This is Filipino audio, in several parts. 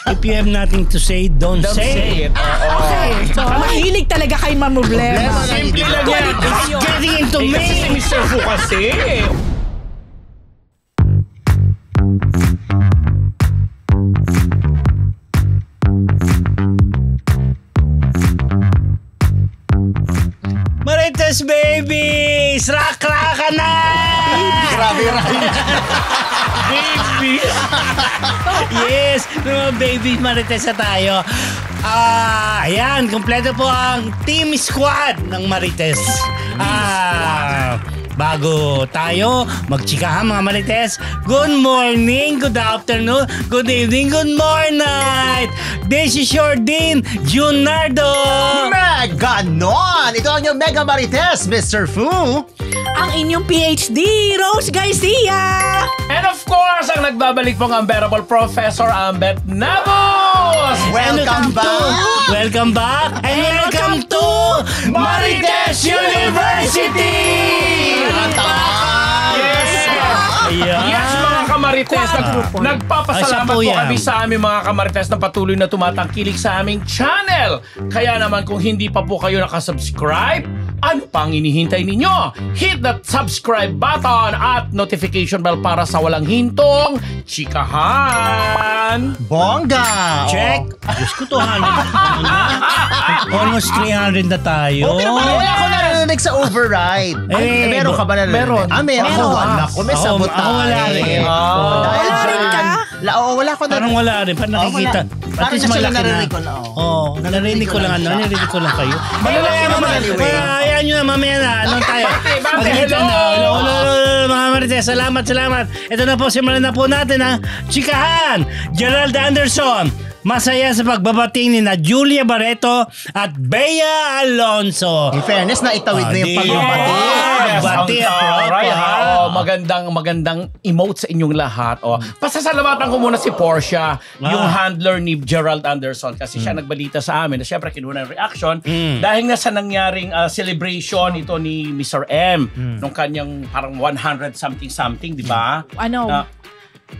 If you have nothing to say, don't say it. Okay. So, mahilig talaga kayo mamroblema. Simple lang yan. It's getting into me. Kasi si Mr. Fu kasi. Marites babies! Rock-rocka na! Grabe. Baby. Yes! Mga baby Marites na tayo. Ayan, kompleto po ang team squad ng Marites. Bago tayo magchikahan mga Marites, good morning, good afternoon, good evening, good morning! This is your Dean, Junardo! Ganon! Ito ang inyong Mega Marites, Mr. Fu. Ang inyong PhD, Rose Garcia. And of course, ang nagbabalik pong unbearable Professor Ambet Nabos! Welcome back! Welcome back! And welcome to Marites University! Yes! Ayan. Yes, mga kamarites, nagpapasalamat po yan. kami sa aming mga kamarites na patuloy na tumatangkilik sa aming channel. Kaya naman kung hindi pa po kayo nakasubscribe, ano pang inihintay ninyo? Hit that subscribe button at notification bell para sa walang hintong chikahan. Bongga! Check! Diyos ko, 200. Almost 300 na tayo. Pero wala ako narinig sa override. Meron ka ba narinig? Meron. Meron. Ako wala ko. May sabot Ako wala rin. Wala rin ka? Wala ko Parang wala rin. Parang nakikita. Parang least sila malaki narinig ko na. Narinig ko lang narinig ko lang kayo. Anyway. Ayan nyo na, mamaya na. Anong tayo? Pagkita na. Hello, mga Marites. Salamat. Ito na po, simulan na po natin ang chikahan. Gerald Anderson. Masaya sa pagbabating ni na Julia Barreto at Bea Alonso. In fairness, naitawid na yung pagbabati. Bati at proper. Magandang emote sa inyong lahat. Pasasalamatan ko muna si Portia, yung handler ni Gerald Anderson, kasi siya nagbalita sa amin na syempre kinuha ng reaction dahil nga sa nangyaring celebration ito ni Mr. M nung kanyang parang 100 something, di ba? Ano?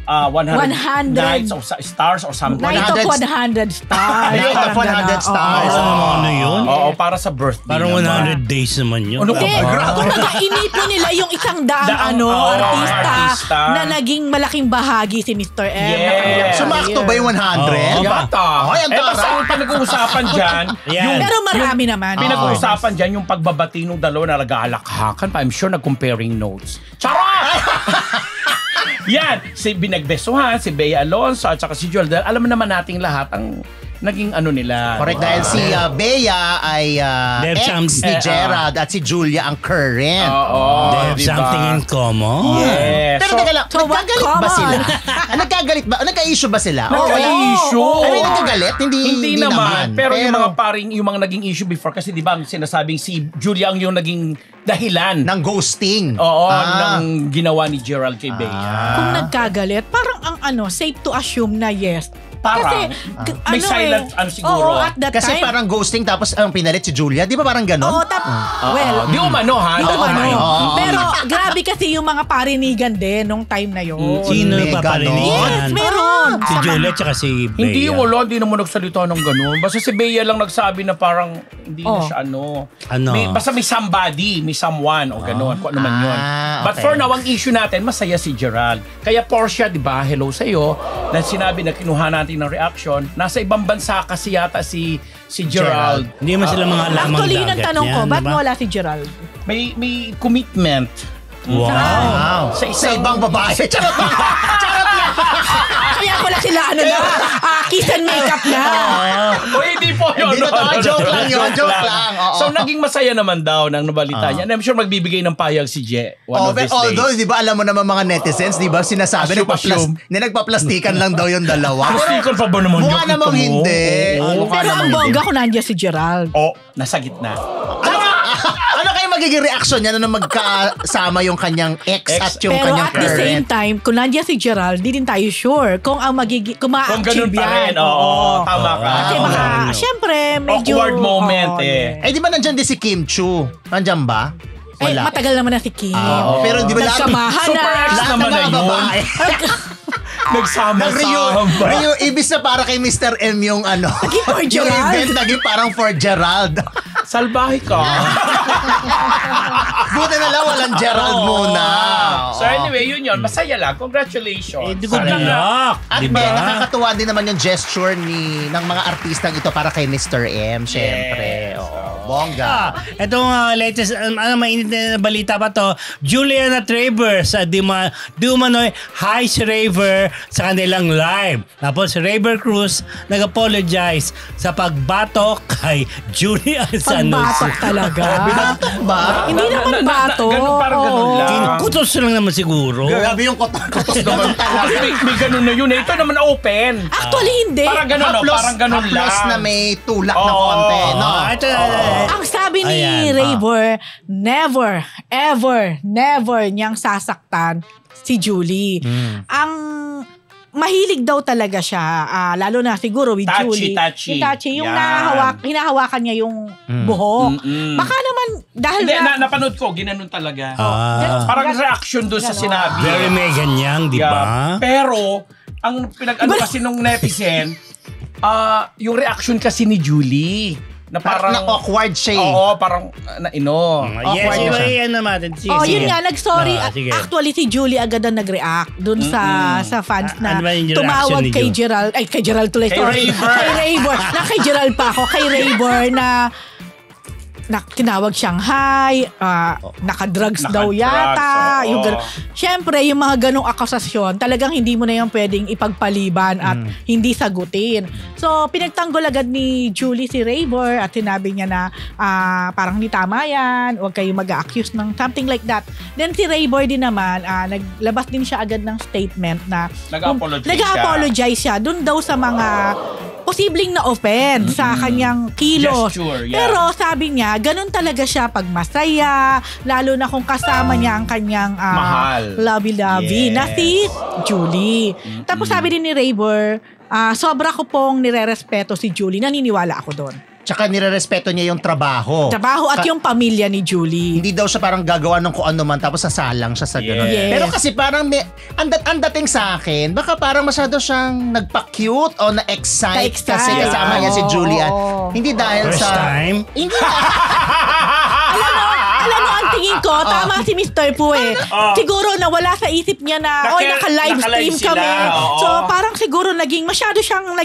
100 nights of stars or something. Night of 100 stars. Night of 100 stars. Ano yun? Oo, para sa birthday. Parang naman. 100 days naman yun. Ano ka Hindi, ba? kumbaga inipo nila yung 100 artista na naging malaking bahagi si Mr. M. Yes. Sumakto ba yung 100? Yata. Ay, ang basta tara. yung pinag-uusapan dyan, Yan. Pero marami naman. pinag-uusapan dyan yung pagbabati ng dalawa na nag-aalakhakan pa. I'm sure nag-comparing notes. Charot! Yan, si binagbesuhan, si Bea Alonso at saka si Joel. Alam mo naman nating lahat ang naging ano nila. Correct, dahil si Bea ay ex ni Gerald at si Julia ang current. They have something in common. Yes. Pero teka lang, nagkagalit ba sila? Nagkagalit ba? Nagka-issue ba sila? Nagka-issue. Nagkagalit? Hindi naman. Pero yung mga paring, yung mga naging issue before, kasi di ba ang sinasabing si Julia ang yung naging dahilan ng ghosting. Oo, ng ginawa ni Gerald kay Bea. Kung nagkagalit, parang safe to assume na yes. Parang, may silent siguro. Oo, at that Kasi time. parang ghosting tapos ang pinalit si Julia. Di ba parang ganon? Oo, well. Di umano ha? Di umano. Pero grabe kasi yung mga parinigan din nung time na yun. Sino May yung paparinigan? Yes, meron. Si Juliet tsaka si Bea. Hindi naman nagsalita ng gano'n. Basta si Bea lang nagsabi na parang hindi na siya Ano? Basta may somebody, may someone o gano'n. Kung ano man yun. But Okay. for now, ang issue natin, masaya si Gerald. Kaya Portia, di ba, hello sa'yo, na sinabi na kinuha natin ng reaction, nasa ibang bansa kasi yata si Gerald. Hindi man sila mga lamang Actually, yun ang dagat tanong ko, yan, ba't diba? wala si Gerald? May commitment. Wow. Sa ibang babae. Charot lang. Kaya wala sila kiss and makeup na. O hindi po yun. Hindi totoo. Joke lang yun. Joke lang. Oo. So naging masaya naman daw ng nabalita niya. And I'm sure magbibigay ng payag si Je one of these Although, days. di ba, alam mo naman mga netizens, di ba, sinasabi, Assume. nagpaplastikan lang daw yung dalawa. Sticker pa ba naman? Mukha namang hindi. Pero ang bongga ko nandiyan si Gerald. Nasa gitna. Ano kayo magiging reaction niya nung magkasama yung kanyang ex at yung Pero kanyang at the same current? time, kung nandiyan si Gerald, di din tayo sure kung ang Kung ganun ma-achieve pa rin. yan. Oo, tama ka. Kasi baka, syempre, medyo... Awkward moment eh. Eh, di ba nandyan din si Kim Chu? Nandyan ba? Wala. matagal naman na si Kim. Pero di ba Nagsamahan Super na. ex lahat naman ng na mga yun. babae Nagsama-sama. nag-reunion Ibis na para kay Mr. M yung ano. Naging for Yung Gerald. event naging parang for Gerald. Salbahe ka. Buti na lang walang Gerald muna. So anyway, yun. Masaya lang. Congratulations. Di ko Sana naiyak. At Diba? nakakatuwa din naman yung gesture ng mga artistang ito para kay Mr. M, syempre. Oo. Bongga. Itong latest, mainit na balita pa to, Juliana Travers sa Dumanoy High si Raver sa kanilang live. Tapos si Raver Cruz nag-apologize sa pagbatok kay Julia Sanusi. Pagbatok talaga. Binatok ba? Hindi naman bato. Parang ganun lang. Kinukutos lang naman siguro. Grabe yung kotos naman talaga. May ganun na yun. Ito naman open. Actually, hindi. Parang ganun, no? Parang ganun lang. Haplos na may tulak na Oo. konti. No? Ito, Ang sabi ni Ayan, Raver, never, ever, never niyang sasaktan si Julie. Ang mahilig daw talaga siya, lalo na siguro with Touchy, Julie. touchy. Yung touchy, yung Yan. hinahawakan niya yung buhok. Baka naman, dahil Hindi, napanood ko. Ginanon talaga. Ah. Parang reaction doon sa Ganon. sinabi. very may ganyang, di ba? Yeah. Pero, ang pinag-ano kasi nung netizen, yung reaction kasi ni Julie, na parang na-awkward siya eh. Oo, parang naino. Yes, Awkward na siya. ano natin. Sige, Oh, sige. yun nga, nag-sorry. Sige. Actually, si Julie agad ang nag-react dun sa fans na Ano ba yung reaction tumawag ni kay Ju? Gerald. Ay, kay Gerald tuloy. Kay Sorry. Raver. Kay Raver. Kay Gerald pa ako. Kay Raver na tinawag siyang hi, naka-drugs daw Naka-drugs, yata. oo. Yung Siyempre, yung mga ganong akusasyon, talagang hindi mo na yung pwedeng ipagpaliban at hindi sagutin. So, pinagtanggol agad ni Julie si Raver at sinabi niya na parang hindi tama yan, huwag kayo mag-accuse ng something like that. Then si Raver din naman, naglabas din siya agad ng statement na nag-apologize siya dun daw sa mga posibleng na-offend sa kanyang kilos. Gesture, yeah. Pero sabi niya, ganun talaga siya pag masaya, lalo na kung kasama niya ang kanyang Mahal. lovey-lovey Yes. na si Julie. Tapos sabi din ni Raver, sobra ko pong nirerespeto si Julie, naniniwala ako doon. Tsaka nirerespeto niya yung trabaho. Trabaho at yung pamilya ni Julie. Hindi daw siya parang gagawa ng kung ano man tapos sasalang siya sa gano'n. Yes. Pero kasi parang ang dating sa akin, baka parang masyado siyang nagpa-cute o na-excite Na-excite. kasi kasama niya si Julian. Oo. Hindi dahil First sa... time? Hindi Alam mo, ang tingin ko, tama si Mr. Pu eh. Siguro nawala sa isip niya na, naka-live stream sila, kami. oo. So, parang siguro masyado siyang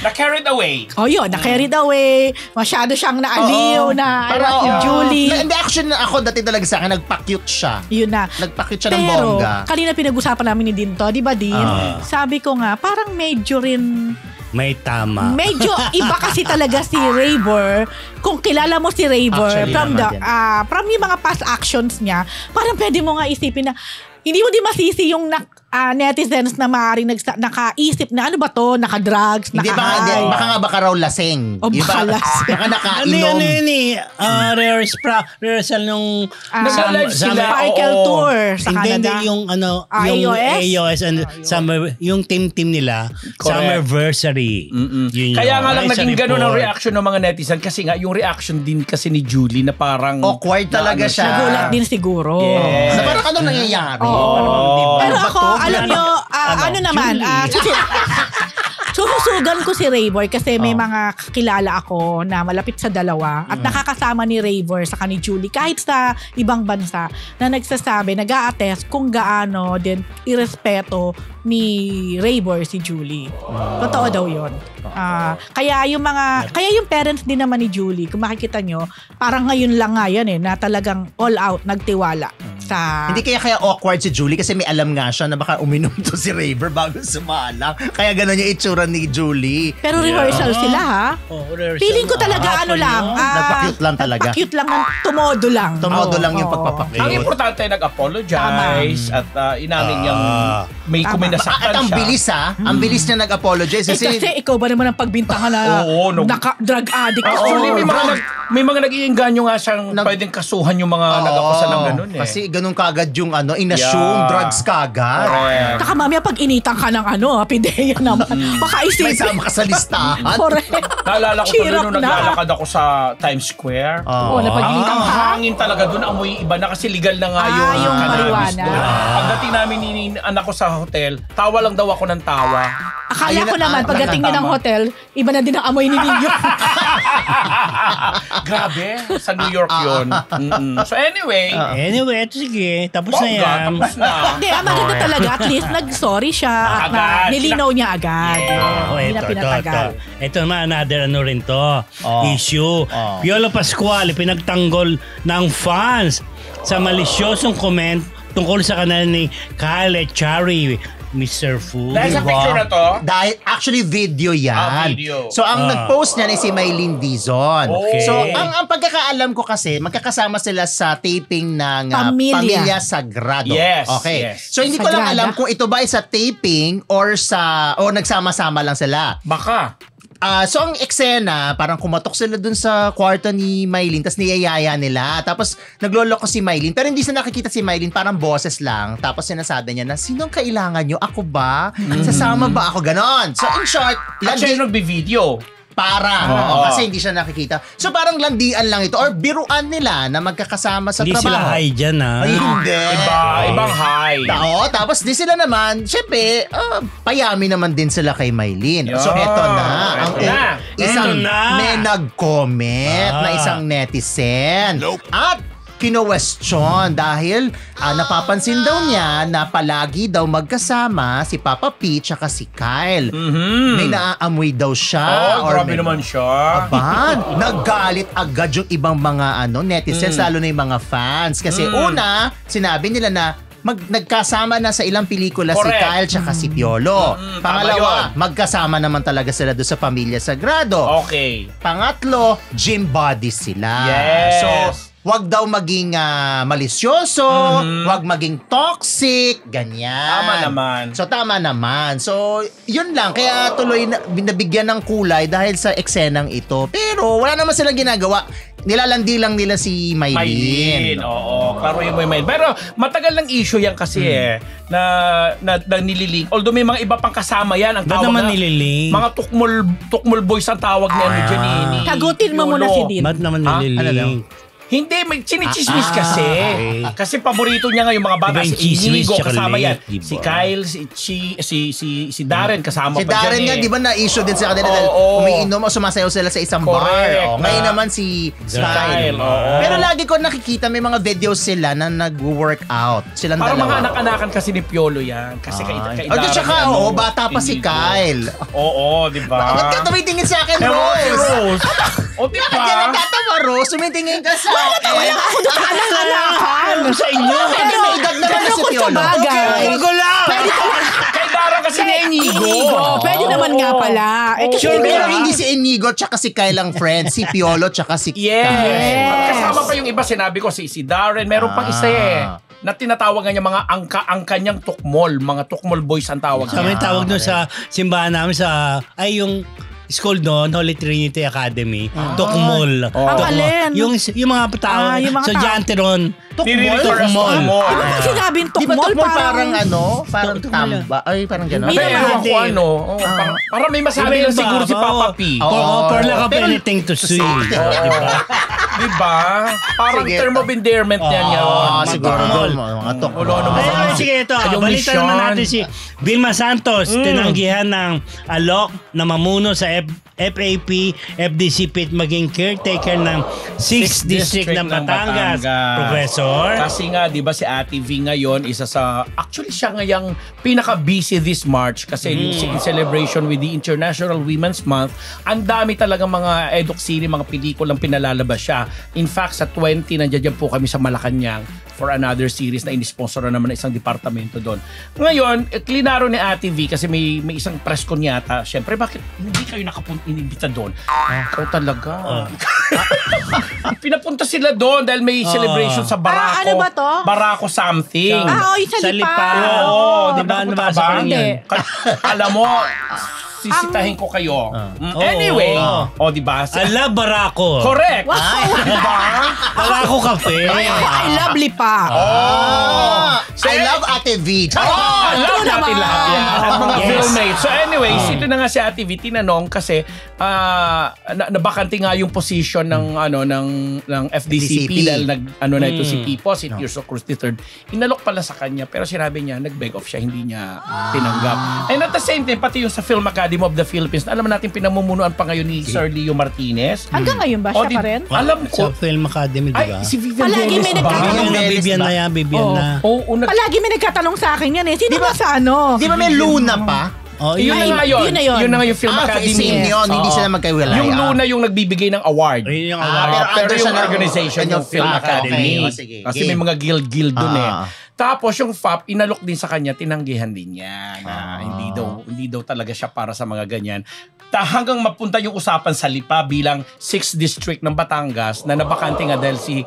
Na-carried away. na-carried away. Masyado siyang naaliw na Parang, si Julie. Hindi, actually, ako dati talaga sa akin, nagpa-cute siya. Yun na. Nagpa-cute siya ng Pero, bongga. kanina pinag-usapan namin ni Dinto, di ba Din? Sabi ko nga, parang medyo rin, May tama. medyo iba kasi talaga si Raver. Kung kilala mo si Raver Actually from yung mga past actions niya, parang pwede mo nga isipin na hindi mo din masisi yung netizens na maaaring nakaisip na ano ba to, naka-drugs, Hindi, baka raw laseng. O, baka laseng. Baka Ano nakainom. yun eh? Rehearsal nung... Nasa-live sila. Cycle oo. tour sa Hindi, Canada. yung yung AOS? AOS and summer, yung team nila, Summerversary. Yun Kaya nga lang Ay, sa naging ganun ang report. reaction ng mga netizen kasi nga yung reaction din kasi ni Julie na parang Awkward talaga na, siya. Nagulat din siguro. Yes. Na parang ano nangyayari? Oo. Pero Ano ba ako, to? alam nyo, ano naman, sususugan ko si Raver kasi may mga kakilala ako na malapit sa dalawa at nakakasama ni Raver sa ni Julie kahit sa ibang bansa na nagsasabi, nag-a-attest kung gaano din irespeto ni Raver si Julie. Totoo daw yun. Kaya yung parents din naman ni Julie, kung makikita nyo, parang ngayon lang nga yan na talagang all out, nagtiwala sa... Hindi kaya awkward si Julie kasi may alam nga siya na baka uminom to si Raver bago sumalang. Kaya gano'n yung itsura ni Julie. Pero rehearsal sila ha. Rehearsal. Feeling ko talaga lang. Nagpa-cute lang talaga. Nagpa-cute lang, tumodo lang. Tumodo lang yung Oo. pagpapakute. Ang importante nag-apologize at inamin niyang may kuminasaktan At ang siya. bilis ang bilis niya nag-apologize. Kasi ikaw ba naman ang pagbintangan na Oo, drug addict? Actually, Oo. may mga nag-iinganyo nga siyang pwedeng kasuhan yung mga nag-akusa ng ganun eh. Kasi ganun kagad yung inassume Yeah. drugs kagad. Correct. Saka mamaya pag initan ka ng pideya naman, baka May isipin. sama ka sa listahan. Correct. Naalala ko tuloy Hirap nung na. naglalakad ako sa Times Square. Oo, napag-initan Ang ka. hangin talaga doon, amoy iba na kasi legal na nga yung yung cannabis marijuana. doon. Pagdating namin ni anak ko sa hotel, tawa lang daw ako ng tawa. Akala Ayun ko na- naman, pagdating nyo ng tama. hotel, iba na din ang amoy ni Ninyo. Grabe, sa New York yun. So anyway, Anyway, ito sige. Tapos na bongga, yan. tapos na. Hindi, maganda talaga. At least nag-sorry siya. At Agad. nilinaw niya agad. Oh, Hindi na pinatagal. Ito naman, another ano rin to. Oh. Issue. Oh. Piolo Pascual, pinagtanggol ng fans sa malisyosong comment tungkol sa kanal ni Kyle Echari, Mr. Fu. Dahil sa Diba? picture na to, Dahil actually video yan. Video. So ang nag-post niyan ay si Maylene Dizon. Okay. So ang pagkakaalam ko kasi magkakasama sila sa taping ng Pamilya. Sagrado. Yes, Okay. yes. So hindi ko lang Sagrada? alam kung ito ba ay sa taping or nagsama-sama lang sila. baka. So ang eksena, parang kumatok sila dun sa kwarto ni Maylene, tapos niyayaya nila. Tapos nagloloko si Maylene, pero hindi sa nakikita si Maylene, parang boses lang. Tapos sinasabi niya na, sinong kailangan nyo? Ako ba? Sasama ba ako? Ganon. So in short, At siya yung nagbe-video. parang. Oo. Oo, kasi hindi siya nakikita. So parang landian lang ito or biruan nila na magkakasama sa Hindi trabaho. sila high dyan, ha? Ay, hindi. Ibang high. Oo, tapos di sila naman, syempre, payami naman din sila kay Maylene. So Yeah. eto na. Eto na. Isang Eto na. may nag-comment na isang netizen. At kino-question dahil napapansin daw niya na palagi daw magkasama si Papa P tsaka si Kyle. May naaamoy daw siya. Oh, grabe naman siya. Aba, naggalit agad yung ibang mga netizens, lalo na yung mga fans. Kasi una, sinabi nila na nagkasama na sa ilang pelikula si Correct. Kyle tsaka si Piolo. Tama Pangalawa, magkasama naman talaga sila doon sa Pamilya Sagrado. Okay. Pangatlo, gym buddies sila. Yes. So, wag daw maging malisyoso, wag maging toxic, ganyan. Tama naman. So, tama naman. So, yun lang. Kaya tuloy na, binabigyan ng kulay dahil sa eksenang ito. Pero, wala naman silang ginagawa. Nilalandi lang nila si Maylene. Maylene. Oo, klaruhin mo yung Maylene. Pero matagal lang issue yan kasi na nililink. Although may mga iba pang kasama yan. Ang Ba't tawag naman na, nililink? mga tukmol boys ang tawag ni ano dyan ni Sagutin mo muna si Din. Ba't naman Ha? nililink? Hindi, may chinichismis kasi. okay. Kasi paborito niya nga yung mga bata. Iba yung Si chismis Inigo, tsaka kasama yan. late, diba? Si Kyle, si Darren, kasama Si pa Darren dyan nga, eh. di ba na-issue din sa kanila dahil Oo. umiinom o sumasayaw sila sa isang bar. Correct. O, ngayon naman si Kyle, Kyle. oo. Pero lagi ko nakikita may mga videos sila na nag-workout. Silang Parang mga dalawa. anak-anakan kasi ni Piolo yan. Kasi kay At Darren. saka, ano, bata pa si Inigo. Kyle. Oo, di ba? Ba't ka tumitingin sa akin, Pero, Rose? O, di Bakit ka ba? nagtatawa, Rose? Tumitingin ka sa akin. Anak-anakan. Sa inyo? Pero may edad naman na si kung sa Piolo. bagay. Bago lang! Kay Darren kasi ni Inigo. Pwede naman nga pala. Eh, kasi Sure, Pero diba? hindi si Inigo tsaka si Kyle ang friend. Si Piolo tsaka si Yes. Kyle. Kasama pa yung iba, sinabi ko, si Darren. Meron pang isa na tinatawag niya mga ang kanyang tukmol. Mga tukmol boys ang tawag Kami niya. tawag doon sa simbahan namin yung school doon, Holy Trinity Academy, Tukmol. Ang alin? Yung mga tao, yung mga estudyante ron, Nire-refer as Tukmol. tukmol. Di ba pag sinabing Di ba tukmol, tukmol parang parang Tukmol. tamba? Ay, parang gano'n. Hindi Pero naman. ewan ko ano. Parang may masabi lang siguro si Papa P. For lack of Pero- anything to say. Diba? Parang Sige. term of endearment yan yun. Siguro Tukmol. doon, mga tukmol. Wala naman. Ay, sige, ito. Yung Balita mission. naman natin si Vilma Santos. Tinanggihan ng alok na mamuno sa FAP, FDC PIT maging caretaker ng 6th District ng Batangas. Professor. Kasi nga, di ba si Ate V ngayon, isa sa, actually siya ngayang pinaka-busy this March kasi in celebration with the International Women's Month, ang dami talaga mga eduk-sini, mga pelikulang pinalalabas siya. In fact, sa 20, nandiyan po kami sa Malacanang for another series na inisponsor na naman ng isang departamento doon. Ngayon, klinaro ni Ate V kasi may isang press con yata. Siyempre, bakit hindi kayo inimbita doon? Talaga. Pinapunta sila doon dahil may celebration sa Barako. ano ba to? Barako something. Yung sa lipa. Oo, di Diba, ba napunta nabasa ba? ko rin yan. Alam mo, sisitahin ko kayo. Anyway, di ba? Ala Barako. Correct. Wow. Di ba? Barako Cafe. I love lipa. Oh, I love Ate V. Alam natin lahat yan. At mga Yes. filmmates. So anyways, ito na nga si Ate V, tinanong kasi nabakante nga yung position ng FDCP dahil na ito si Pipo, si Tirso Cruz III. Inalok pala sa kanya pero sinabi niya nag-beg off siya, hindi niya tinanggap. And at the same time, pati yung sa Film Academy of the Philippines, alam natin pinamumunuan pa ngayon ni Sir Leo Martinez. Hanggang ngayon ba siya pa rin? Alam Sa ko. Film Academy, di ba? Ay, si Vivian Palagi may Veles ba? nagkakaroon. Bibian na yan, Bibian na. Palagi may nagkatanong sa akin yan eh. Sino ba sa ano? Di ba may Luna pa? Oh, Yun na nga yun. Yun na yun. Yun na nga yung Film Academy. Same yun. Hindi sila magkaiwalay. Yung Luna yung nagbibigay ng award. Ayun yung Ah, award. pero Pero under yung siya ng- organization yung yung Film FAP, Academy. okay. O, sige. Kasi Game. may mga guild dun eh. Ah. Tapos yung FAP, inalok din sa kanya, tinanggihan din niya na hindi daw talaga siya para sa mga ganyan. Hanggang mapunta yung usapan sa Lipa bilang 6th District ng Batangas na nabakante nga dahil si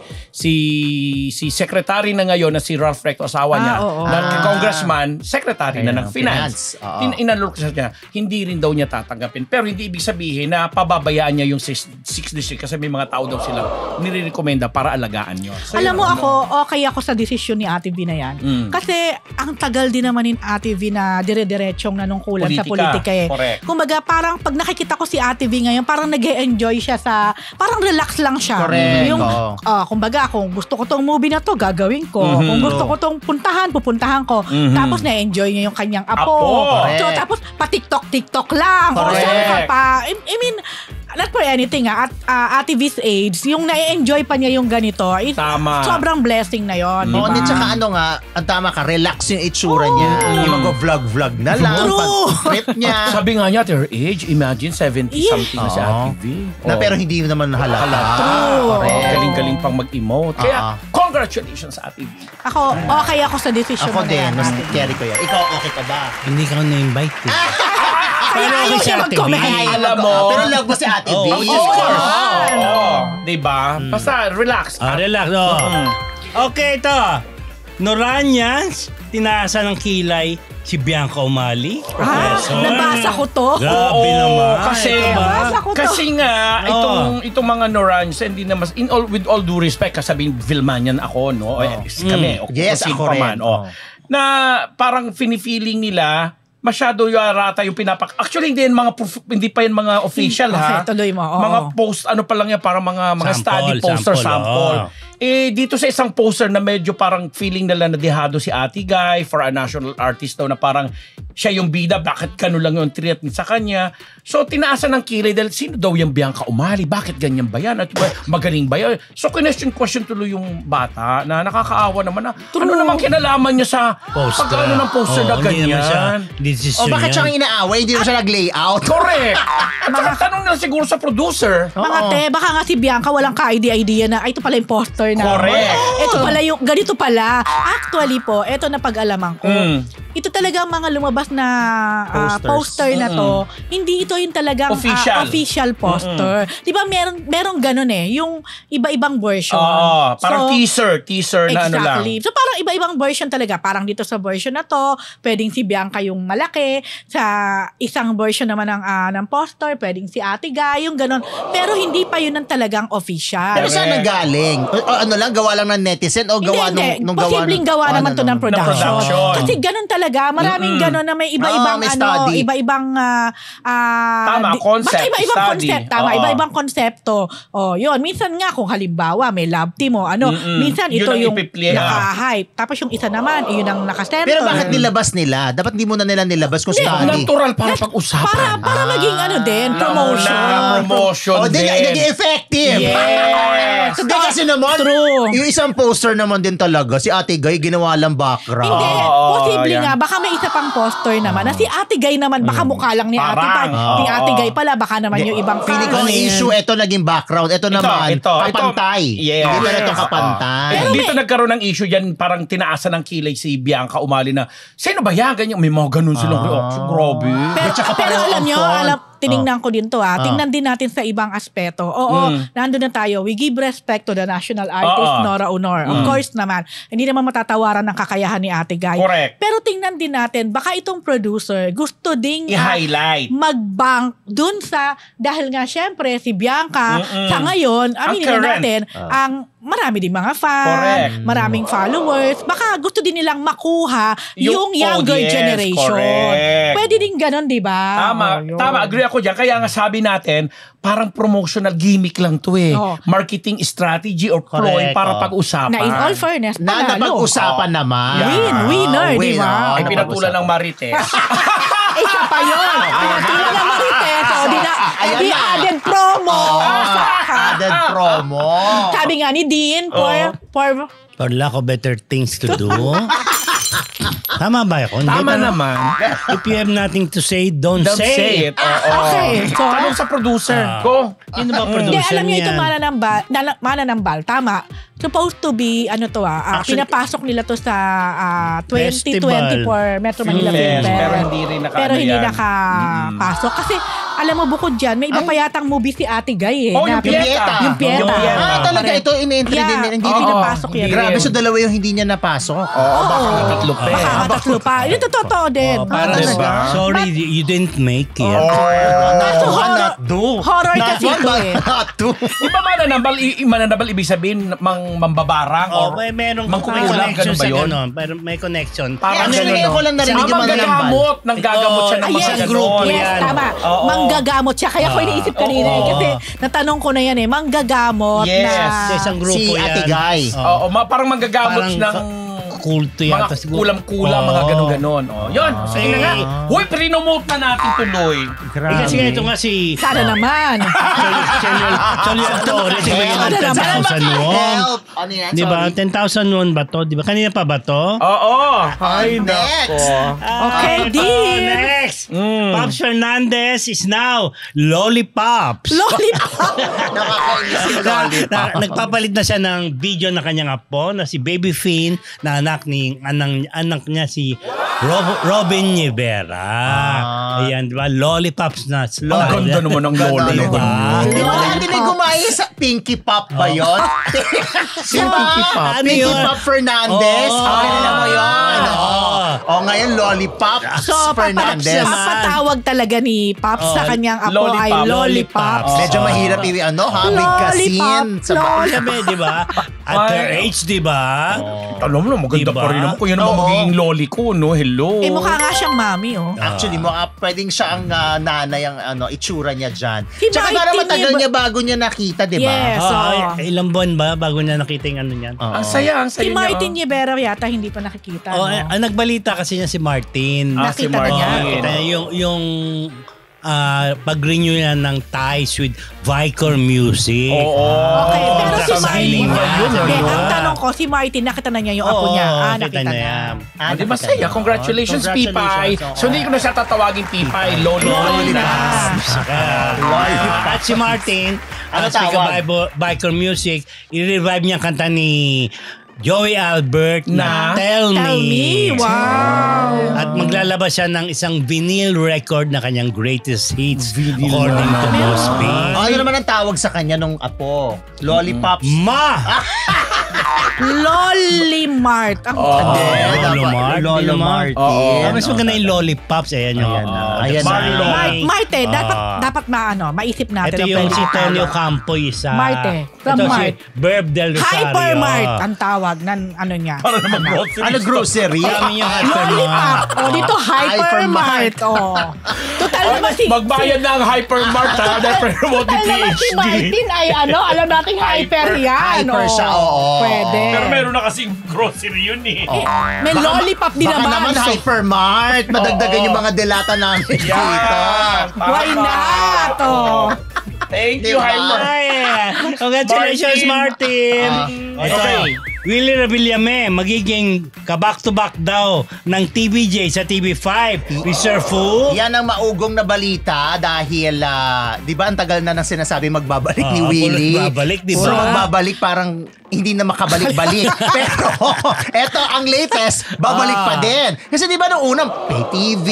secretary na ngayon na si Ralph Recto, asawa niya, oo. na congressman, secretary na Ayun, ng Finance. Oo. Inalok sa kanya, hindi rin daw niya tatanggapin. Pero hindi ibig sabihin na pababayaan niya yung 6th District kasi may mga tao daw silang nire-recommenda para alagaan niyo. So, Alam yun, mo ano. ako, okay ako sa desisyon ni Ate V na yan. Kasi ang tagal din naman ni Ate V na dire-diretsyong nanungkulan sa politika eh. Correct. Kumbaga parang pag nakikita ko si Ate V ngayon, parang nag-e-enjoy siya sa, parang relax lang siya. Correct, Yung, oo. kumbaga kung gusto ko tong movie na to, gagawin ko. Kung gusto ko tong pupuntahan ko. Tapos na-enjoy niya yung kanyang apo. Apo. So Correct. tapos pa-TikTok lang. O Correct. saan ka pa? I mean, not for anything at Ate V's age, yung na-enjoy pa niya yung ganito, Tama. sobrang blessing na yon. Oo, diba? hindi, tsaka ang tama ka, relax yung itsura niya. Hindi mag-vlog-vlog na lang. True. Pag-trip niya. Sabi nga niya, at her age, imagine 70 something na si Ate V. Na pero hindi naman halata. True. Correct. Galing-galing pang mag-emote. Kaya, Oo. congratulations sa Ate V. Ako, okay ako sa decision Ako mo na din, yan, mas Ate V. carry ko yan. Ikaw, okay ka ba? Hindi ka na-invite eh. Kaya Pero ayaw okay si siya Ate V. mag-comment. Alam mo, Pero love mo si Ate V. Oh, of yes, course. naman. Oo. Diba? Basta, relax. Relax. Okay, ito. Noranyans, tinasa ng kilay si Bianca Umali. Professor. Nabasa ko to. Grabe naman. Kasi, Nabasa ko to. kasi nga, itong mga Norans, hindi na mas, with all due respect, kasabihin, Vilmanian ako, no? Kami, o Yes, kung sino ako pa rin. man, na parang fini-feeling nila, masyado yung rata yung actually hindi pa yan mga official ha. Okay, tuloy mo. Oo. Mga post ano pa lang yan para mga study poster sample. Dito sa isang poster na medyo parang feeling nila na dehado si Ate Guy for a national artist daw na parang siya yung bida, bakit kano lang yung treatment sa kanya. So tinaasan ng kilay dahil sino daw yung Bianca Umali? Bakit ganyan ba yan? At magaling ba yan? So question tuloy yung bata na nakakaawa naman na ano naman kinalaman niya sa Poster. pagkano ng poster na Hindi naman siya ganyan. decision O bakit yan. siya ang inaaway? Hindi naman siya nag-layout. Correct! At saka tanong na siguro sa producer. Mga te, baka nga si Bianca walang ka-idea na ay, ito pala yung poster na. Correct. Ito pala yung, ganito pala. Actually po, ito na pag-alaman ko. Ito talaga ang mga lumabas na poster na to. Hindi ito yung talagang official poster. Di ba merong ganun eh, yung iba-ibang version. Parang teaser na ano lang. Exactly. So parang iba-ibang version talaga. Parang dito sa version na to, pwedeng si Bianca yung malaki. Sa isang version naman ng poster, pwedeng si Ate Guy, yung ganun. Pero hindi pa yun ang talagang official. Pero saan nanggaling? O ano lang, gawa lang ng netizen o gawa nung gawa Posibleng gawa naman to ng production. Kasi ganun talaga, maraming ganun na may iba-ibang may study. iba-ibang Tama, concept, iba-ibang study. concept, tama, Oo. iba-ibang konsepto. Yun, minsan nga kung halimbawa may love team o minsan Yun ito ang yung ipi-play, naka-hype. Tapos yung isa naman, yun ang naka-center. Pero bakit nilabas nila? Dapat hindi muna nila nilabas kung study. Natural para pag-usapan. Para maging din, promotion. Promotion O, di din. naging effective. Yes. Hindi kasi naman, True. yung isang poster naman din talaga, si Ate Guy, ginawa lang background. Hindi, Oo, posible yan. nga. Baka may isa pang poster naman na si Ate Guy naman, baka mukha lang ni Ate Parang, Guy. Ni Ate Guy pala, baka naman yung ibang Feeling ko ang issue, ito naging background. Ito naman, kapantay. Yes. Hindi na ito kapantay. Pero Dito nagkaroon ng issue yan, parang tinaasan ng kilay si Bianca Umali na, sino ba yan? Ganyan, may mga ganun silang reaction. Grabe. Pero alam nyo, tiningnan ko din to Tingnan din natin sa ibang aspeto. Oo, nandun na tayo. We give respect to the national artist Nora Honor. Of course naman. Hindi naman matatawaran ng kakayahan ni Ate Guy. Correct. Pero tingnan din natin, baka itong producer gusto ding I-highlight. mag-bank dun sa, dahil nga syempre si Bianca sa ngayon, aminin na current. natin, ang marami din mga fan, Correct. maraming followers. Baka gusto din nilang makuha yung younger audience, generation. correct. Pwede din ganon, di ba? Tama, agree ako dyan. Kaya nga sabi natin, parang promotional gimmick lang to eh. Oh. Marketing strategy or ploy Correct, para oh. pag-usapan. Na in all fairness, Na panalo. napag-usapan naman. Winner, di ba? Ay, pinatulan ng Marites. Isa pa yun. Tila na Marites. O, Ayan di na. added promo. Added promo. Sabi nga ni Dean, for For lack of better things to do. Tama ba ako? Hindi, Tama pero naman. If you have nothing to say, don't say it. Oo. Okay, so- Tanong sa producer ko. Sino ba Hindi, producer alam niyo ito niyan? mananambal. Tama. Supposed to be, Actually, pinapasok nila to sa 2020 Festival. for Metro Manila Yes, Film Fest. pero hindi rin naka- Pero ano hindi yan. nakapasok. Kasi, alam mo, bukod dyan, may iba pa yatang movie si Ate Guy eh. Oh, na- yung Pieta. Yung Pieta. Talaga ito, in-entry Yeah. din. Hindi Oo, rin pinapasok yan. Grabe, so dalawa yung hindi niya napasok. Oo, baka tatlo pa eh. Baka matatlo pa. Yung totoo din. Oh, para Diba? sorry, you didn't make it. Not So, one, horror- not two. horror Not kasi one, ito but eh. not two. Di ba mananambal ibig sabihin mambabarang Oh, or may mangkukulam, connection ganun ba sa yun? ganun. Pero may connection. Parang Actually, ganun, ngayon no? ko lang narinig yung mananambal. manggagamot. Nanggagamot siya ng Oh, mga yes, ganon. grupo Yes, yan. tama. Oo. Manggagamot siya. Kaya ko iniisip kanina eh. Oo. Kasi natanong ko na yan eh. Manggagamot Yes. na... Sa isang grupo Si yan. Ate Guy. Oo, parang manggagamot Parang ng kulto mga yata siguro. kulam-kulam, mga Oo. ganon-ganon. Oh, yun, sige na nga. Huy, prinomote na natin tuloy. Eh, kasi nga ito nga si Sana naman. Cholian Torres. Di ba yun ang Ano naman? 10,000 won? Help! Ano yan? Di ba? Sorry. 10,000 won ba to? Di ba? Kanina pa ba to? Oo. Ay, Next. nako. Okay, Dean. Next! Pops Fernandez is now Lollipops. Lollipop. Nakakainis si Lollipop. Nagpapalit na siya ng video ng kanyang apo na si Baby Finn na anak niya si Robin Rivera. Ayan, di ba? Lollipops na. Ang ganda naman ng lolo. Di ba? Di ba hindi may gumaya sa Pinky Pop ba yun? Si Pinky Pop? Ano Pinky yun? Pop Fernandez. Oo. Alam mo yun. O ngayon, Lollipop So, Fernandez. papatawag talaga ni Pops sa kanyang apo ay Lollipop. Lollipops. Medyo mahirap bigkasin sa Sabi, di ba? At her age, di ba? Alam mo, maganda Diba? pa rin naman. Kung yun naman Oo. magiging loli ko, no? Hello. Eh, mukha nga siyang mami, oh. Actually, pwedeng siya ang nanay ang itsura niya dyan. Si Tsaka Martin parang matagal Niba- niya bago niya nakita, di ba? Yes. Ilang buwan ba bago niya nakita yung ano niyan? Ang saya, ang saya Si niya. Martin Rivera yata hindi pa nakikita. Oh, no? nagbalita kasi niya si Martin. Si Nakita na niya. Martin. Kita niya yung pag-renew niya ng ties with Vicor Music. Oo. Okay, pero si Sa Martin, hiling niya. Hindi, Diba? ang tanong ko, si Martin, nakita na niya yung apo niya. Nakita niya. Di masaya. Congratulations, Pipay. So, hindi ko na siya tatawagin Pipay. Lolo. At si Martin, speak of Vicor Music, i-revive niya ang kanta ni Joey Albert na Tell Tell me, wow. At maglalabas siya ng isang vinyl record na kanyang greatest hits according to Mosby. Ano naman ang tawag sa kanya nung apo? Lollipops. Ma! Lollimart. Ang Lolo Mart. Lolo Martin. Oo. Mas maganda yung Lollipops. Ayan yung Ayan na. Marte, dapat maisip natin. Ito ang yung pwede si itago. Tonio Campo isa. Marte. From Ito si Mart. Berb Del Rosario. Hypermart ang tawag ng ano niya. Para naman grocery. Ano grocery? Kami yung Lollipop. Hypermart. O, dito Hypermart. O. Total naman si... Magbayad na ang Hypermart ha. Dahil promote ni Total naman si PhD. Martin ay alam natin hyper yan. Hyper siya, oo. Pwede. Pero meron na kasing grocery yun eh. May lollipop din Baka naman naman. Hypermart. Madagdagan yung mga delata namin dito. Why not? O. Thank you, Diba? Hyper. Ay, congratulations, Martin. Ito, Okay. Willie Revillame, magiging ka-back-to-back daw ng TVJ sa TV5. Mr. Fu. Yan ang maugong na balita dahil, di ba ang tagal na nang sinasabi magbabalik ni Willie? Babalik, di ba? Puro magbabalik parang hindi na makabalik-balik. Pero eto ang latest, babalik pa din. Kasi di ba nung unang pay TV,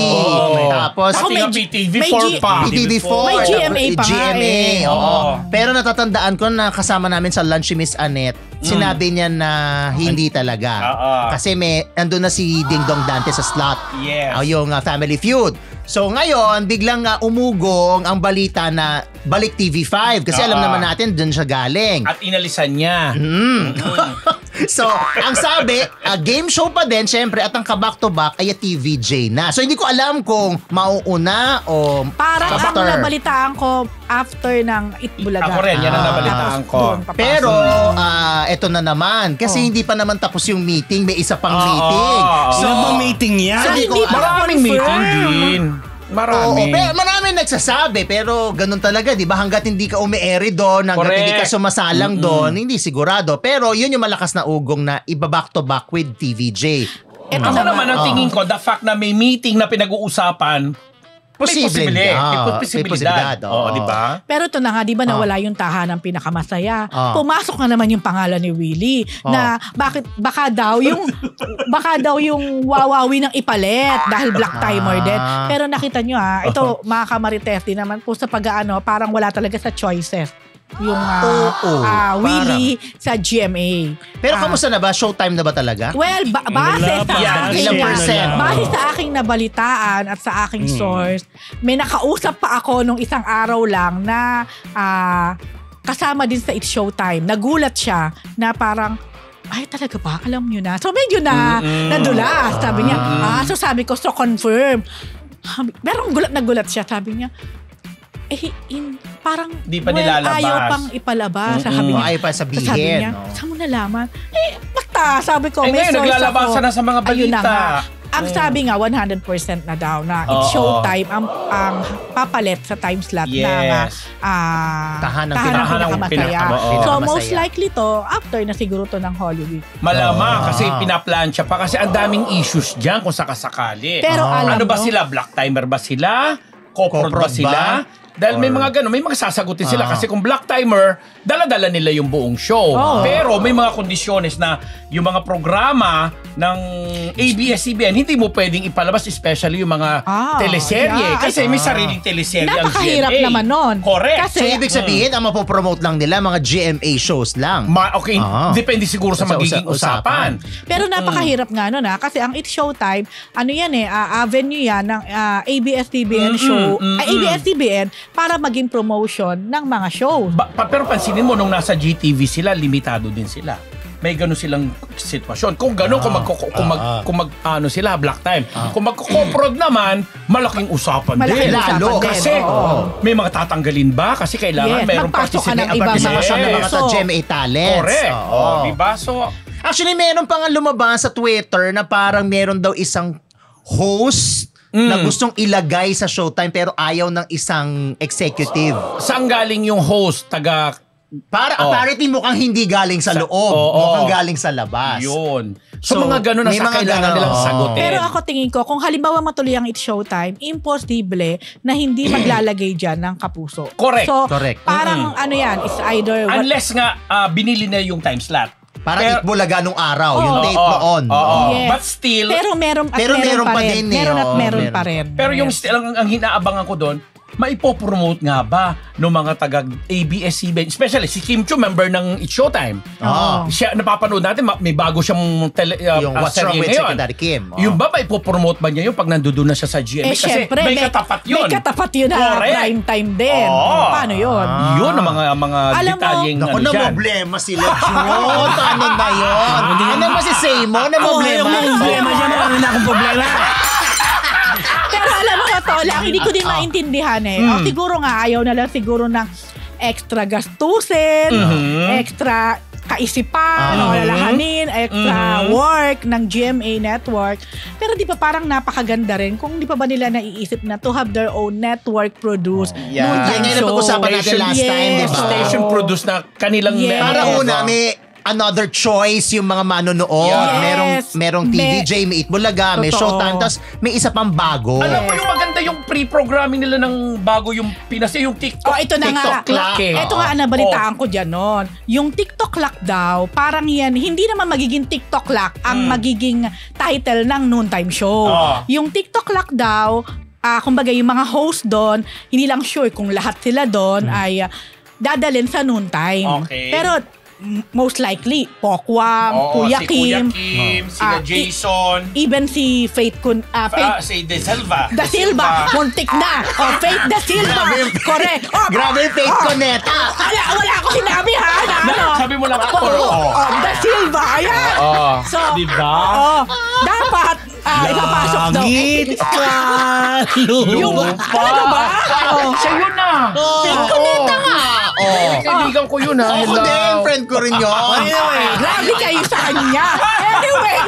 tapos Ako, Pati may nga G- PTV4 may pa. PTV4. May GMA pa nga GMA, eh. oo. Pero natatandaan ko na kasama namin sa lunch si Miss Annette, sinabi niya na hindi talaga. Oo. Kasi andun na si Ding Dong Dante sa slot. Yes. Yung Family Feud. So ngayon, biglang umugong ang balita na balik TV5 kasi alam naman natin doon siya galing. At inalisan niya. So, ang sabi, game show pa din, syempre, at ang kaback-to-back ay TVJ na. So, hindi ko alam kung mauuna o Parang after. ang nabalitaan ko after ng Itbulaga. Ako rin, yan ang nabalitaan ko. Pero, eto na naman. Kasi hindi pa naman tapos yung meeting. May isa pang meeting. So, bang meeting yan? So, hindi ko hindi pa Maraming meeting din. Marami. Oo, pero maraming nagsasabi, pero ganun talaga, di ba? Hanggat hindi ka umi-airy doon, hanggat Correct. hindi ka sumasalang doon, hindi sigurado. Pero yun yung malakas na ugong na iba-back to back with TVJ. Ito Ako naman ang Oo. tingin ko, the fact na may meeting na pinag-uusapan, Posible. may posibilidad. Oo, di ba? Pero ito na nga, di ba nawala yung tahanang pinakamasaya? Ah. Pumasok na naman yung pangalan ni Willie na baka daw yung wawawi ng ipalit dahil black timer din. Pero nakita nyo ito mga kamarites din naman po sa pag-aano, parang wala talaga sa choices yung Willie sa GMA. Pero kamusta na ba? Showtime na ba talaga? Well, base sa Yan, aking ilang percent? base sa aking nabalitaan at sa aking source, may nakausap pa ako nung isang araw lang na kasama din sa It's Showtime. Nagulat siya na parang, ay talaga ba? Alam nyo na. So medyo nadulas. Sabi niya, so sabi ko, so confirm. Pero gulat siya. Sabi niya, parang Di pa nilalabas. ayaw pang ipalabas. Sabi niya, Ayaw pa sabihin, sabi niya, no? saan mo nalaman? Basta, sabi ko, may Ngayon, source naglalabasan ako. na sa mga Ayun na balita. nga. Ang sabi nga, 100% na daw na It's Oo. Showtime ang papalit sa time slot ng Yes. Tahanang pinakamasaya. Oo. So, most likely to, after na siguro to ng Holy Week. Malamang kasi pinaplansya pa kasi ang daming issues dyan kung sakasakali. Pero alam ano ba mo, sila? Black timer ba sila? Coprod ba Coprod sila? Dahil may mga ganun, may mga sasagutin sila kasi kung black timer, dala-dala nila yung buong show. Oo. Pero may mga kondisyones na yung mga programa ng ABS-CBN, hindi mo pwedeng ipalabas, especially yung mga teleserye. yeah. Kasi may sariling teleserye ang GMA. Napakahirap naman nun. Correct. Kasi- So, ibig sabihin, ang mapopromote lang nila, mga GMA shows lang. Okay, Ah. depende siguro sa Sa magiging usapan. Pero napakahirap nga nun kasi ang It's Showtime, ano yan avenue yan ng ABS-CBN show, ABS-CBN para maging promotion ng mga shows. Pero pansinin mo, nung nasa GTV sila, limitado din sila. May gano'n silang sitwasyon. Kung gano'n, kung mag sila, black time. Kung magko-coprod naman, malaking usapan Malaking din. usapan Lalo. din. Kasi may mga tatanggalin ba? Kasi kailangan Yes, mayroong magpasok ka ng ibang Participation ng mga sa So, GMA talents. Correct. Oo. Diba? So, Actually, meron pa nga lumabas sa Twitter na parang meron daw isang host na gustong ilagay sa Showtime pero ayaw ng isang executive. saan galing yung host? Apparently mukhang hindi galing sa loob. Oo. Mukhang galing sa labas. Yun. So, So, mga gano'n na may sa mga kailangan ganon. nilang sagutin. Pero ako tingin ko, kung halimbawa matuloy ang It's Showtime, imposible na hindi maglalagay dyan ng kapuso. Correct. So, Correct. parang ano yan, it's either... Unless nga, binili na yung time slot. Parang Itbulaga nung araw, yung Oo. date noon. Oo. Yes. But still, Pero meron pa din Meron at Oo, meron meron. pa rin. pero yung Yes. still, ang hinaabangan ko doon, maipopromote nga ba ng mga taga ABS-CBN, especially si Kim Chiu, member ng It's Showtime. Oo. Siya, napapanood natin, may bago siyang Yung What's Wrong serye with ngayon. Secretary Kim. Oo. Yung ba maipopromote ba niya yun pag nandoon na siya sa GMA? Kasi syempre, may katapat yun. May katapat yun na Correct. prime time din. Oo. Paano yun? Yun ang mga Alam mo, detalyeng Naku, ano na dyan. problema sila, Jun. Ano na yun? Ano ba si Seymo? Na problema? Problema dyan, marami na akong problema. Pero alam mo to lang, hindi ko din maintindihan O, siguro nga, ayaw na lang siguro ng extra gastusin, extra kaisipan, alalahanin, extra work ng GMA network. Pero di ba parang napakaganda rin kung di pa ba nila naiisip na to have their own network produce Yan yung napag-usapan natin last time, di ba? Station produce na kanilang Yes. Para ano, una, may another choice yung mga manonood. Yes. Merong TVJ, may Itbulaga, may Totoo. Showtime, tapos may isa pang bago. Alam mo yung maganda yung pre-programming nila ng bago yung Pinas, yung TikTok. Ito na nga. clock eh. Ito nga ang nabalitaan ko dyan nun. Yung TikTok clock daw, parang yan, hindi naman magiging TikTok clock ang magiging title ng noontime show. Yung TikTok clock daw, kumbaga yung mga host doon, hindi lang sure kung lahat sila doon ay dadalhin sa noontime. Okay. Pero most likely, Pokwang, Kuya si Kuya Kim, Kim, sila Jason, even si Faith si De Silva. Da Silva, muntik na. Faith Da Silva. Correct. Grabe yung Faith Cuneta. Wala ako sinabi ha. Sabi mo lang ako. Da Silva. Ayan. So, diba? dapat ipapasok daw. Langit ka, Yung, lupa. ano ba? Siya yun na. Faith Cuneta nga. Kaibigan ko yun ha. Ako din, friend ko rin yun. Grabe kayo sa kanya. Anyway,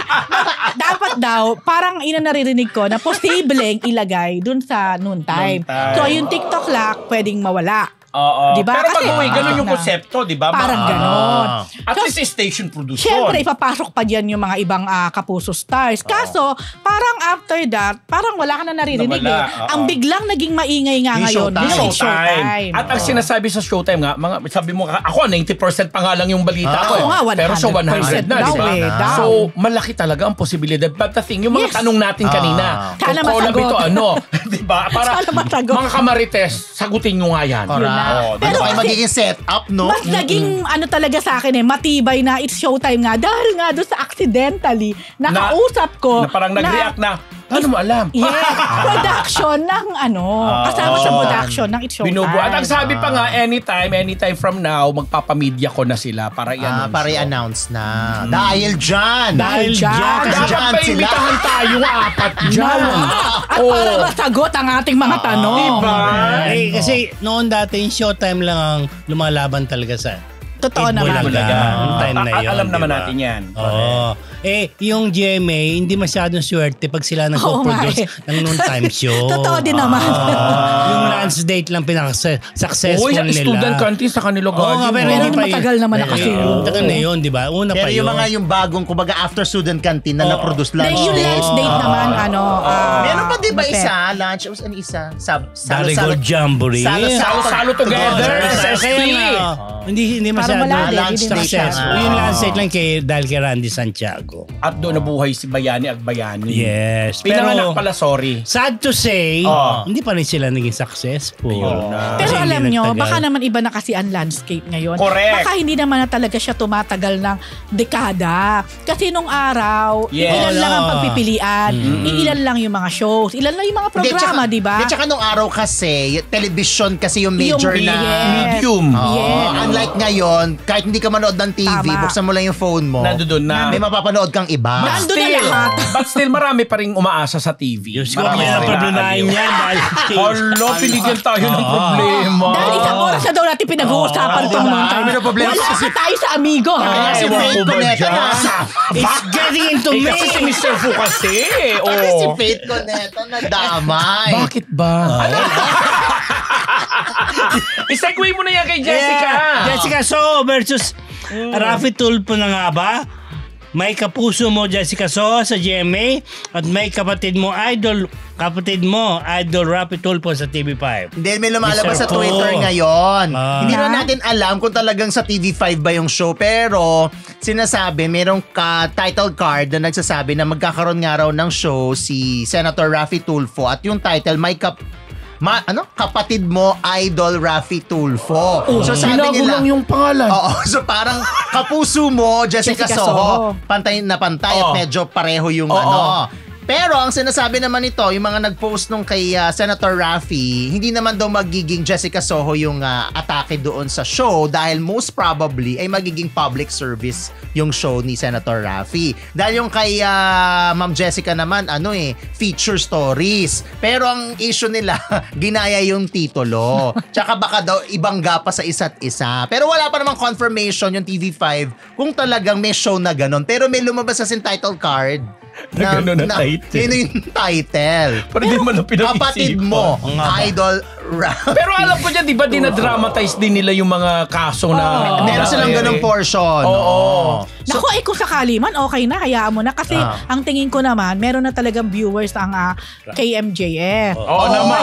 dapat daw, parang naririnig ko na posibleng ilagay dun sa noontime. Noontime. So, yung TikTok lock, pwedeng mawala. Oo. Diba? Pero Kasi, pag ganun yung na. konsepto, di ba? Parang ganon. At So, least station production. Siyempre, ipapasok pa dyan yung mga ibang kapuso stars. Kaso, parang after that, parang wala ka na naririnig Nawala, eh. Ang biglang naging maingay nga Yung ngayon, Showtime. yung Showtime. At ang sinasabi sa Showtime nga, sabi mo, ako 90% pa nga lang yung balita ko. Ako nga, 100% Pero so 100 na, daw di ba? eh, daw. So, malaki talaga ang posibilidad. But the thing, yung mga Yes. tanong natin kanina, Sana kung collab masagot. ito, di ba? Para Sana masagot. mga kamarites, sagutin nyo nga yan. Correct. Oo, Pero Pero kayo kasi- magiging setup, no? Mas naging talaga sa akin matibay na it's Showtime nga. Dahil nga doon sa accidentally, nakausap ko. Na parang nag-react na, paano mo alam? Yes, production ng kasama sa production ng It's Showtime. Binubuo. At ang sabi pa nga, anytime from now, magpapamedia ko na sila para i-announce. Para i-announce na. Dahil dyan. Dahil dyan. Dapat Dyan pa sila. imbitahan tayo apat dyan. At para masagot ang ating mga tanong. Diba? Kasi noon dati yung Showtime lang ang lumalaban talaga sa Totoo naman. Bulaga. Yung time na yun, Alam naman diba? natin yan. Oo. Yung GMA, hindi masyadong swerte pag sila nag-produce ng noontime show. Totoo din naman. Yung Lance Date lang pinaka-successful Uy, nila. student country sa kanila Oo nga, galing. pero Pero hindi pa matagal naman na kasi yun. Tagal na yun, di ba? Una Pero pa yung yun. mga yung bagong, kumbaga after student canteen na na-produce lunch Yung date. lunch date naman, Meron pa di ba Mapet. isa? Lunch, ano isa? Marigold Jamboree. Salo together, SST. Kaya nga, hindi Parang masyado wala din, lunch hindi successful. masyado. Yung Lance Date lang dahil kay Randy Santiago. At doon nabuhay si Bayani Agbayani. Yes. Pinanganak Pero, pala, sorry. sad to say, hindi pa rin sila naging successful. Ayun na. Pero Kasi alam hindi nyo, nagtagal. baka naman iba na kasi ang landscape ngayon. Correct. Baka hindi naman na talaga siya tumatagal ng dekada. Kasi nung araw, Yes. ilan lang ang Oo. pagpipilian, ilan lang yung mga shows, ilan lang yung mga programa, di ba? Tsaka nung araw kasi, television kasi yung major Yung- na yes. Medium. Yes. Unlike ngayon, kahit hindi ka manood ng TV, Tama. buksan mo lang yung phone mo. Nandoon na. May mapapanood kang iba. Nandun na lahat. But still, marami pa rin umaasa sa TV. Diyos ko, Marami may pa rin napablunayan nakakaliw. niya dahil Hala, pinigyan tayo ng problema. Dahil isang oras na daw natin pinag-uusapan itong diba? noon time. May problema Wala kasi- ka tayo sa amigo, ha? Kaya si Ewan Faith ko ba Cuneta dyan? na. It's getting into me. Kasi si Mr. Fu kasi. Kasi si Oh. Faith Cuneta na damay. Bakit ba? Ano? I-segue mo na yan kay Jessica. Yeah. Jessica So versus Rafi Tulfo na nga ba? May kapuso mo Jessica So sa GMA at may kapatid mo Idol Rafi Tulfo sa TV5. Hindi, may lumalabas sa Mr. Twitter Po. ngayon. Hindi Na? naman natin alam kung talagang sa TV5 ba yung show. Pero, sinasabi, merong title card na nagsasabi na magkakaroon nga raw ng show si Senator Rafi Tulfo. At yung title, kapatid mo, Idol Rafi Tulfo. So sabi Binago nila, lang yung pangalan. oo, so parang kapuso mo, Jessica Jessica Soho, Soho. pantay na pantay at Oo. medyo pareho yung Oo. ano. Pero ang sinasabi naman nito, yung mga nag-post nung kay Senator Rafi, hindi naman daw magiging Jessica Soho yung atake doon sa show dahil most probably ay magiging public service yung show ni Senator Rafi. Dahil yung kay Ma'am Jessica naman, feature stories. Pero ang issue nila, ginaya yung titulo. Tsaka baka daw ibangga pa sa isa't isa. Pero wala pa namang confirmation yung TV5 kung talagang may show na ganon. Pero may lumabas sa title card. Na ganon na title. Yun yung title. Pero di mo na pinag-isipan. Kapatid mo, Idol Rafi. Pero alam ko dyan, di ba dinadramatize din nila yung mga kaso na... Meron silang ganung portion. Oo. Naku, kung sakali man, okay na, hayaan mo na. Kasi ang tingin ko naman, meron na talagang viewers ang KMJF. Oo naman.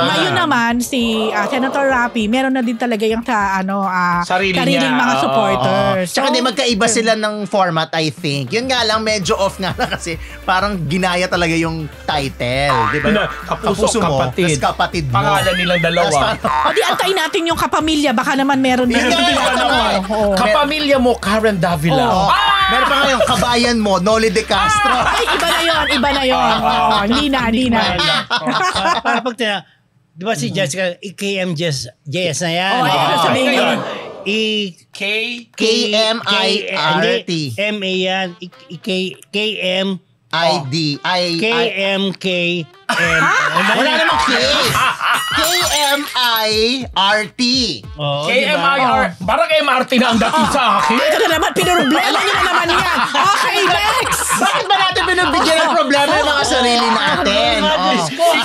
Ngayon naman, si Senator Rafi, meron na din talaga yung sa Sarili sariling niya. mga Oo. supporters. Tsaka di magkaiba sila ng format, I think. Yun nga lang, medyo off nga lang kasi parang ginaya talaga yung title. Di ba? Kapuso, kapatid. Tas kapatid mo. Pangalan nila silang dalawa. O di antayin natin yung kapamilya. Baka naman meron din. Oo. Kapamilya mo, Karen Davila. Meron pa ngayon, kabayan mo, Noli De Castro. Ay, iba na yun. Hindi na. Para pag di ba si Jessica, KM JS na yan? Ano sabihin yun? KMIRT. MA yan. KM KMKM. Wala namang K. KMIRT. KMIR. Parang MRT na ang dating sa akin. Ito na naman, pinroblema nyo na naman yan. Okay, next! Bakit ba natin binibigyan ng problema ng mga sarili natin?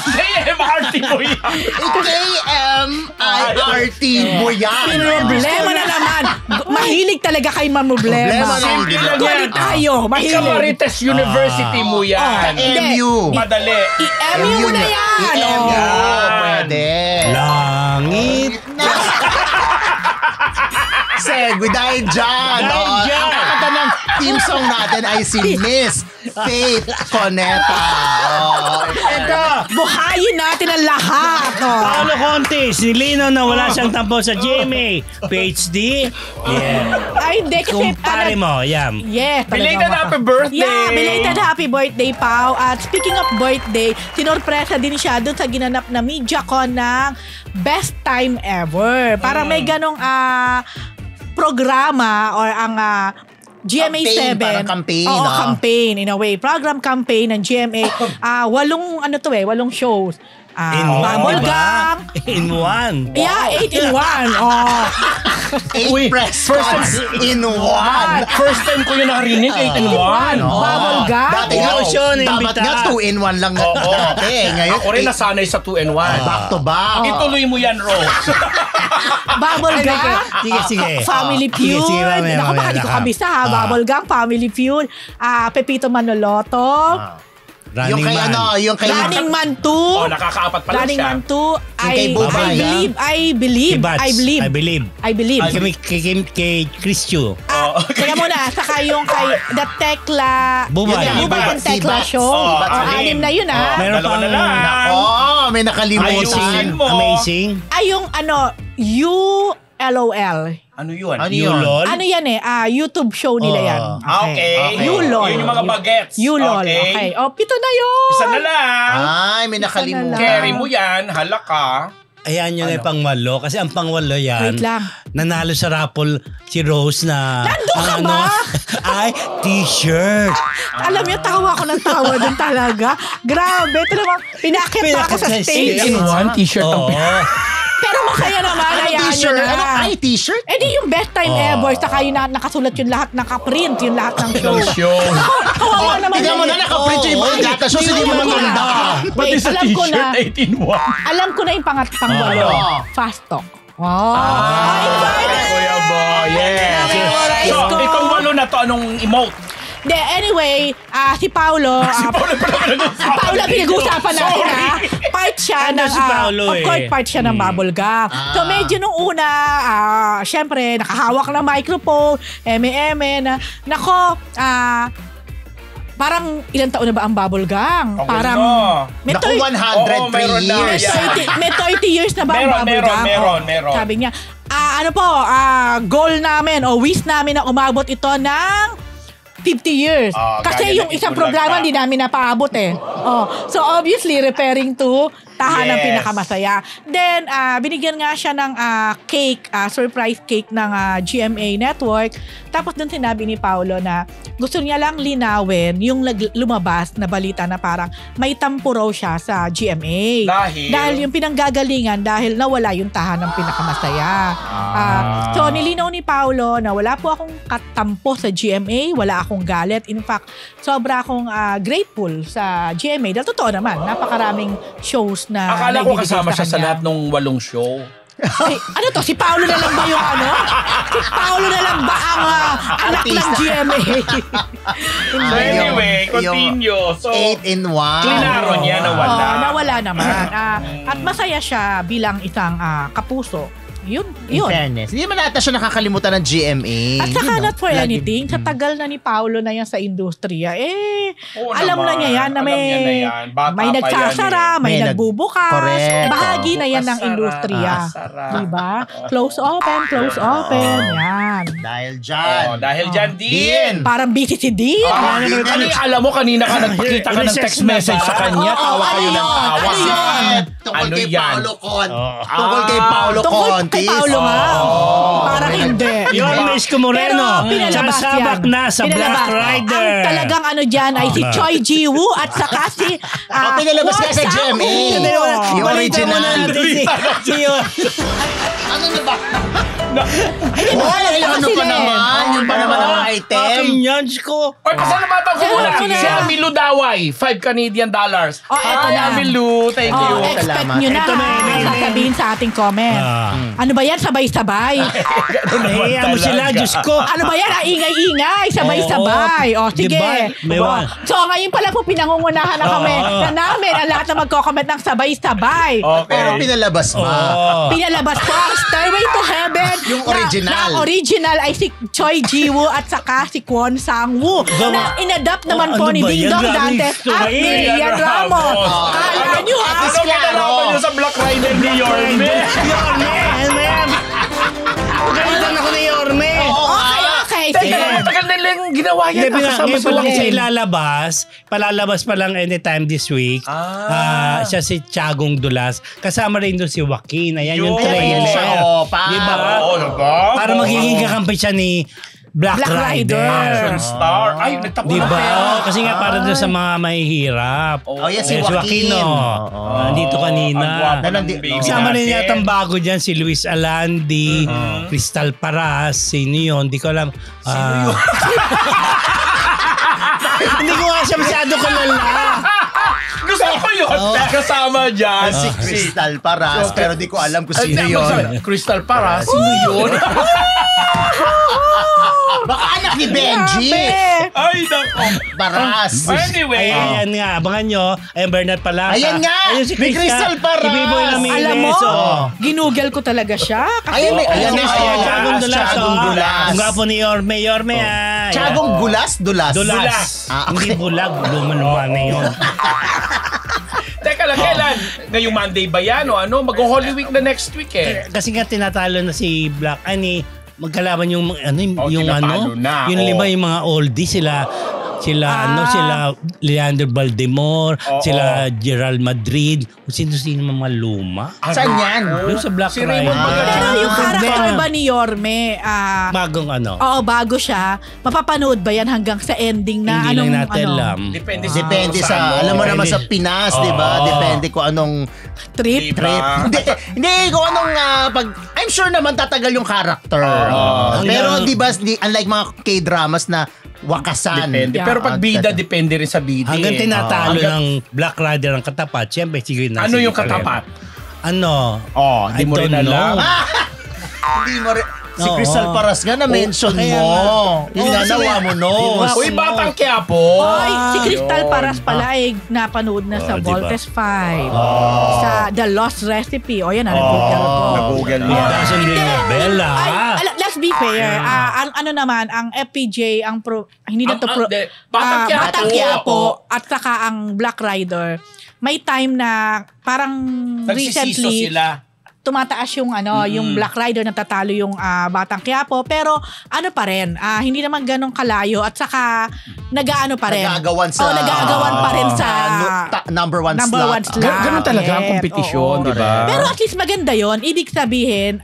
KMRT mo yan. KMIRT mo yan. Pinroblema na naman. Mahilig talaga kayo mamroblema. Problema na hindi. Actually tayo, mahilig. Ika-Marites University mo yan. MU. Madali. I-MU mo na yan. MU. Pwede. Langit. Segue dahil dyan. Ang kakanta ng team song natin ay si Miss Faith Coneta. Ito. Buhayin natin ang lahat. Paolo Contis, nilinaw na wala siyang tampo sa GMA. PhD. Yeah. Ay, hindi kasi... Kumpare mo, yan. Yes. Belated happy birthday. Yeah, belated happy birthday, Pao. At speaking of birthday, sinorpresa din siya dun sa ginanap na MediaCon ng Best Time Ever. Parang may ganong programa or ang GMA7. Parang campaign. Oo, campaign in a way. Program campaign ng GMA. Walong shows. In one, Bubble diba? Gang. In one. Yeah, 8 in 1. Oh. 8 press cards in one. First time ko yun narinig, 8 in 1. Bubble Gang. Dati Oo, siya dapat naimbita. nga 2 in 1 lang dati. Ngayon, Ako rin nasanay sa 2 and 1. back to back. Ituloy mo yan, Rose. Bubble Gang. Sige. Family Feud. Sige, mamaya, Naku, baka di ko kabisa ha. Bubble Gang, Family Feud. Pepito Manoloto. Yung kay yung kay Running Man 2. Oh, nakakaapat pa lang Running siya. Man 2. kay Bubay, I believe. Kay Christian. Kaya muna, saka yung kay The Tekla. Bubay. Bubay and Tekla Si Bats. Show. Bats. 6 na yun ha. Meron Dalawa pang na lang. may nakalimutan. Ayusin mo. amazing. Ay, yung ULOL. Ano yun? Ano yun? Lol. Ano yan YouTube show nila yan. Okay. Yulol. Yun yung mga bagets. Yulol. Okay. O, 7 na yun. Isa na lang. Ay, may nakalimutan. Carry mo yan. Halaka. Ayan yun ay pangwalo. Kasi ang pangwalo yan, Wait lang. nanalo sa raffle si Rose na Nandun ka ang ba? ay t-shirt. Alam niyo, tawa ko ng tawa doon talaga. Grabe. Ito naman, pinakit pa ako sa stage. 8 in 1 t-shirt ang Oo. Pero masaya naman. Ano Hayaan niyo t-shirt? na. Ano? Ay, t-shirt? Eh di yung best time ever. Saka yung nakasulat yung lahat, nakaprint yung lahat ng show. show. Kawawa naman. Tignan mo na, nakaprint yung ibang data shows, hindi mo maganda. Pati sa alam ko na. t-shirt 8 in 1. Alam ko na yung pang-walo. Fast talk. Wow. Kuya Boy. Yes. So, itong walo na to, anong emote? Anyway, si Paolo. Paolo pinag-uusapan natin ha. Part siya Ano ng, si Paolo of course, part siya ng bubble gum. So medyo nung una, syempre, nakahawak ng microphone, na, nako, parang ilang taon na ba ang bubble gang? Ako Parang na. may Naku, 103 years. may 30 years na ba ang bubble gang? Meron. Sabi niya, goal namin o wish namin na umabot ito ng 50 years. Kasi gaya yung ng isang Itbulaga. programa hindi namin napaabot eh. So obviously referring to tahanang Yes. pinakamasaya. Then binigyan nga siya ng cake, surprise cake ng GMA Network. Tapos doon sinabi ni Paolo na gusto niya lang linawin yung lumabas na balita na parang may tampo raw siya sa GMA. Dahil yung pinanggagalingan dahil nawala yung tahanang pinakamasaya. So nilinaw ni Paolo na wala po akong katampo sa GMA, wala akong galit. In fact, sobra akong grateful sa GMA. Dahil totoo naman, napakaraming shows na Akala ko nagbibigay kasama siya sa kanya. lahat ng 8 show. Ano to? Si Paolo na lang ba yung ano? Si Paolo na lang ba ang anak ng Artista. GMA? So anyway, continue. So, 8 in 1. Klinaro niya na wala. Nawala naman. At masaya siya bilang isang kapuso Yun. In fairness. Hindi man nata siya nakakalimutan ng GMA. At saka You know, not for lagi- anything, sa tagal na ni Paolo na yan sa industriya, Oo alam naman. na niya yan na Alam niya na yan. Bata may pa nagsasara, yan may May nagbubukas. Correct. Bahagi na yan ng Bukas-sara. industriya. Sara. Diba? Close open, close open. Yan. Dahil dyan. Dahil dyan, Dean. Parang busy si Dean. Alam mo, kanina ka nagpakita ka ng text message sa kanya. Tawa kayo ng tawa. Ano yun? Tungkol Ano kay yan? Paolo Con. Tungkol kay Paolo Tungkol Contis. kay Paolo nga. Parang hindi. Yormes Moreno. Pero pinalabas Sasabak yan. na sa Black Pinalabas. Rider. Ang talagang ano dyan ay si Choi Ji-woo at saka si pinalabas nga sa Kwon GMA. Sang-woo. Yung original. Ano na ba? Hoy, ano pa naman? Yung pa naman ang item. Akin yan, Diyos ko. Oy, pasalamatan ko muna. Sino na? Si Amilu Daway, $5 Canadian. Oh, eto Hi, na. Amilu. Thank you. Oh, expect Salamat. nyo na Ito na, ha, sasabihin sa ating comment. Ano ba yan? Sabay-sabay. Nahiya mo sila, Diyos ko. Ano ba yan? Ang ingay-ingay. Sabay-sabay. O, sige. Diba? May O, one. so, ngayon pala po pinangungunahan na kami na namin ang lahat na magko-comment ng sabay-sabay. Okay. Pero pinalabas pa. Pinalabas po ang Stairway to Heaven. Yung original. Na original ay si Choi Ji-woo at saka si Kwon Sang-woo. Na inadapt naman po ano ni ba Ding yan? Dong Grabe Dantes story. at ni Rian Ramos. Kala nyo ha? Ano kinalaman nyo sa Black Rider ni Yorme? Yorme! Galitan ako ni Yorme. Okay. Teka, Sige. matagal na lang ginawa yan. Hindi, Nakasama ngayon sa pa lang Lucky. siya ilalabas. Palalabas pa lang anytime this week. Siya si Tiagong Dulas. Kasama rin doon si Joaquin. Ayan yung Yun. trailer. Siya, pa. Diba? Oo, diba? Para magiging kakampi siya ni Black Black Rider. Rider. Star. Ay, nagtapo Diba? na kaya. Kasi nga para doon sa mga mahihirap. Oh, yes, si Ayan, Joaquin. Nandito kanina. Ang gwapo ng Nalandi- baby Kasama rin natin. yata ang bago dyan, si Luis Alandi, Crystal Paras, sino yun? Hindi ko alam. Sino yun? Hindi ko nga siya masyado kilala. Gusto ko yun. Kasama dyan. Si Crystal Paras. Pero di ko alam kung sino yun. Crystal Para. Sino yun? Baka anak ni Benji. Ay, nako. Paras. Anyway. Ayan nga, abangan nyo. Ayan, Bernard Palasa. Ayan nga! Ayun si May Crystal Paras! Ibiboy Ramirez. Alam mo, Oh. ginugel ko talaga siya. Kasi Ayan, ayan na. Ayan, Tiagong Dulas. Tiagong Dulas. Ang gwapo ni Yorme. Yorme, Tiagong Gulas? Dulas? Dulas. Ah, Hindi okay. bulag. Luman-luman na yun. Teka lang, kailan? Ngayong Monday ba yan o ano? Mag-Holy Week na next week eh. Kasi nga tinatalo na si Black, magkalaban yung ano yung tinatalo ano, na, yung lima yung mga oldies sila sila Leander Baldemor, sila Gerald Madrid, kung sino-sino mga luma. Saan yan? Yung sa Black Si Rider. Raymond Magallanes. Pero yung character Hindi. ba ni Yorme, Bagong ano. oo, bago siya, mapapanood ba yan hanggang sa ending na Hindi anong lang natin alam. Depende Depende sa, alam mo naman sa Pinas, di ba? Depende kung anong trip? Diba? Hindi, kung anong pag I'm sure naman tatagal yung character. Pero di ba unlike mga K-dramas na wakasan. Depende. Pero pag bida, depende rin sa bida. Hanggang tinatalo Hanggang- ng Black Rider ang katapat, siyempre sige na. Ano sige yung pa rin. katapat? Ano? Oh, di I mo rin don't alam. know. Hindi mo rin. Si Oo. Crystal Paras nga na-mention kaya mo. nga. Yung Oo, nanawa mo no. Diba? Uy, Batang Quiapo. Ay, si Crystal Yun. Paras pala ay napanood na sa diba? Voltes 5. Sa The Lost Recipe. O yan, nag-google ko. Nag-google It niya. doesn't ring a bell, Let's be fair. Ang ano naman, ang FPJ, hindi na to Batang Quiapo. Batang Quiapo at saka ang Black Rider. May time na parang Nagsisiso recently sila. tumataas yung yung Black Rider, natatalo yung Batang Quiapo, pero ano pa rin, hindi naman ganong kalayo at saka nag-aano pa rin. Nag-aagawan sa nag-aagawan pa rin sa number one number slot. one slot. Ganun talaga ang Yes, kompetisyon, oo. di ba? Pero at least maganda yon. Ibig sabihin,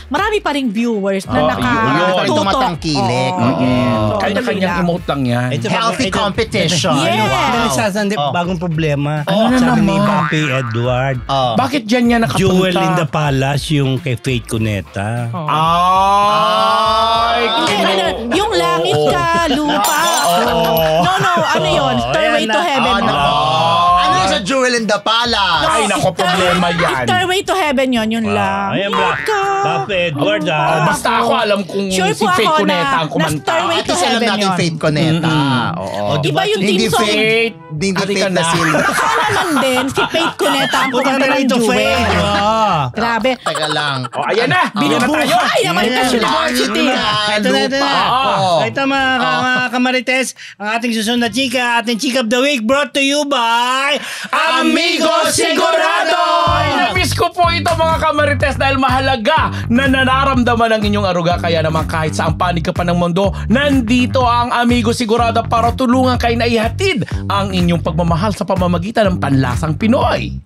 marami pa ring viewers na yun. Marami pa rin nakatutok. tumatangkilik. Oo. Kanya-kanyang emote lang yan. Healthy competition. Yes. Ano nagsasandi, bagong problema. Ano Sabi ni naman? Papi Edward, Bakit dyan niya nakapunta? Jewel in the Palace yung kay Faith Cuneta. Ay, Yung langit ka, lupa. No, ano yun? Stairway Ayan to na. Heaven. Ano yung sa Jewel in the Palace. Ay, nako, problema yan. Stairway to Heaven yun lang. Ayan ba? Papa Edward Basta ako alam kung Sure si po Faith ako Cuneta ang na kumanta. Stairway At to least alam Heaven natin yun. Faith Cuneta. Oo. Iba yung Hindi team song. Faith. Hindi Halika Faith na na. Silva. Sana man din, si Faith Cuneta ang Punta kumanta na ng rito, Jewel. Faith. Grabe. Teka lang. Ayan na. Bigyan na tayo. Binubuhay ang Marites University. Ito na. Ito mga kamarites, ang ating susunod na chika, ating chika of the week brought to you by Amigo Sigurado! Na-miss ko po ito mga kamarites dahil mahalaga na nararamdaman ang inyong aruga. Kaya naman kahit saan panig ka pa ng mundo, nandito ang Amigo Sigurado para tulungan kayo na ihatid ang inyong pagmamahal sa pamamagitan ng panlasang Pinoy.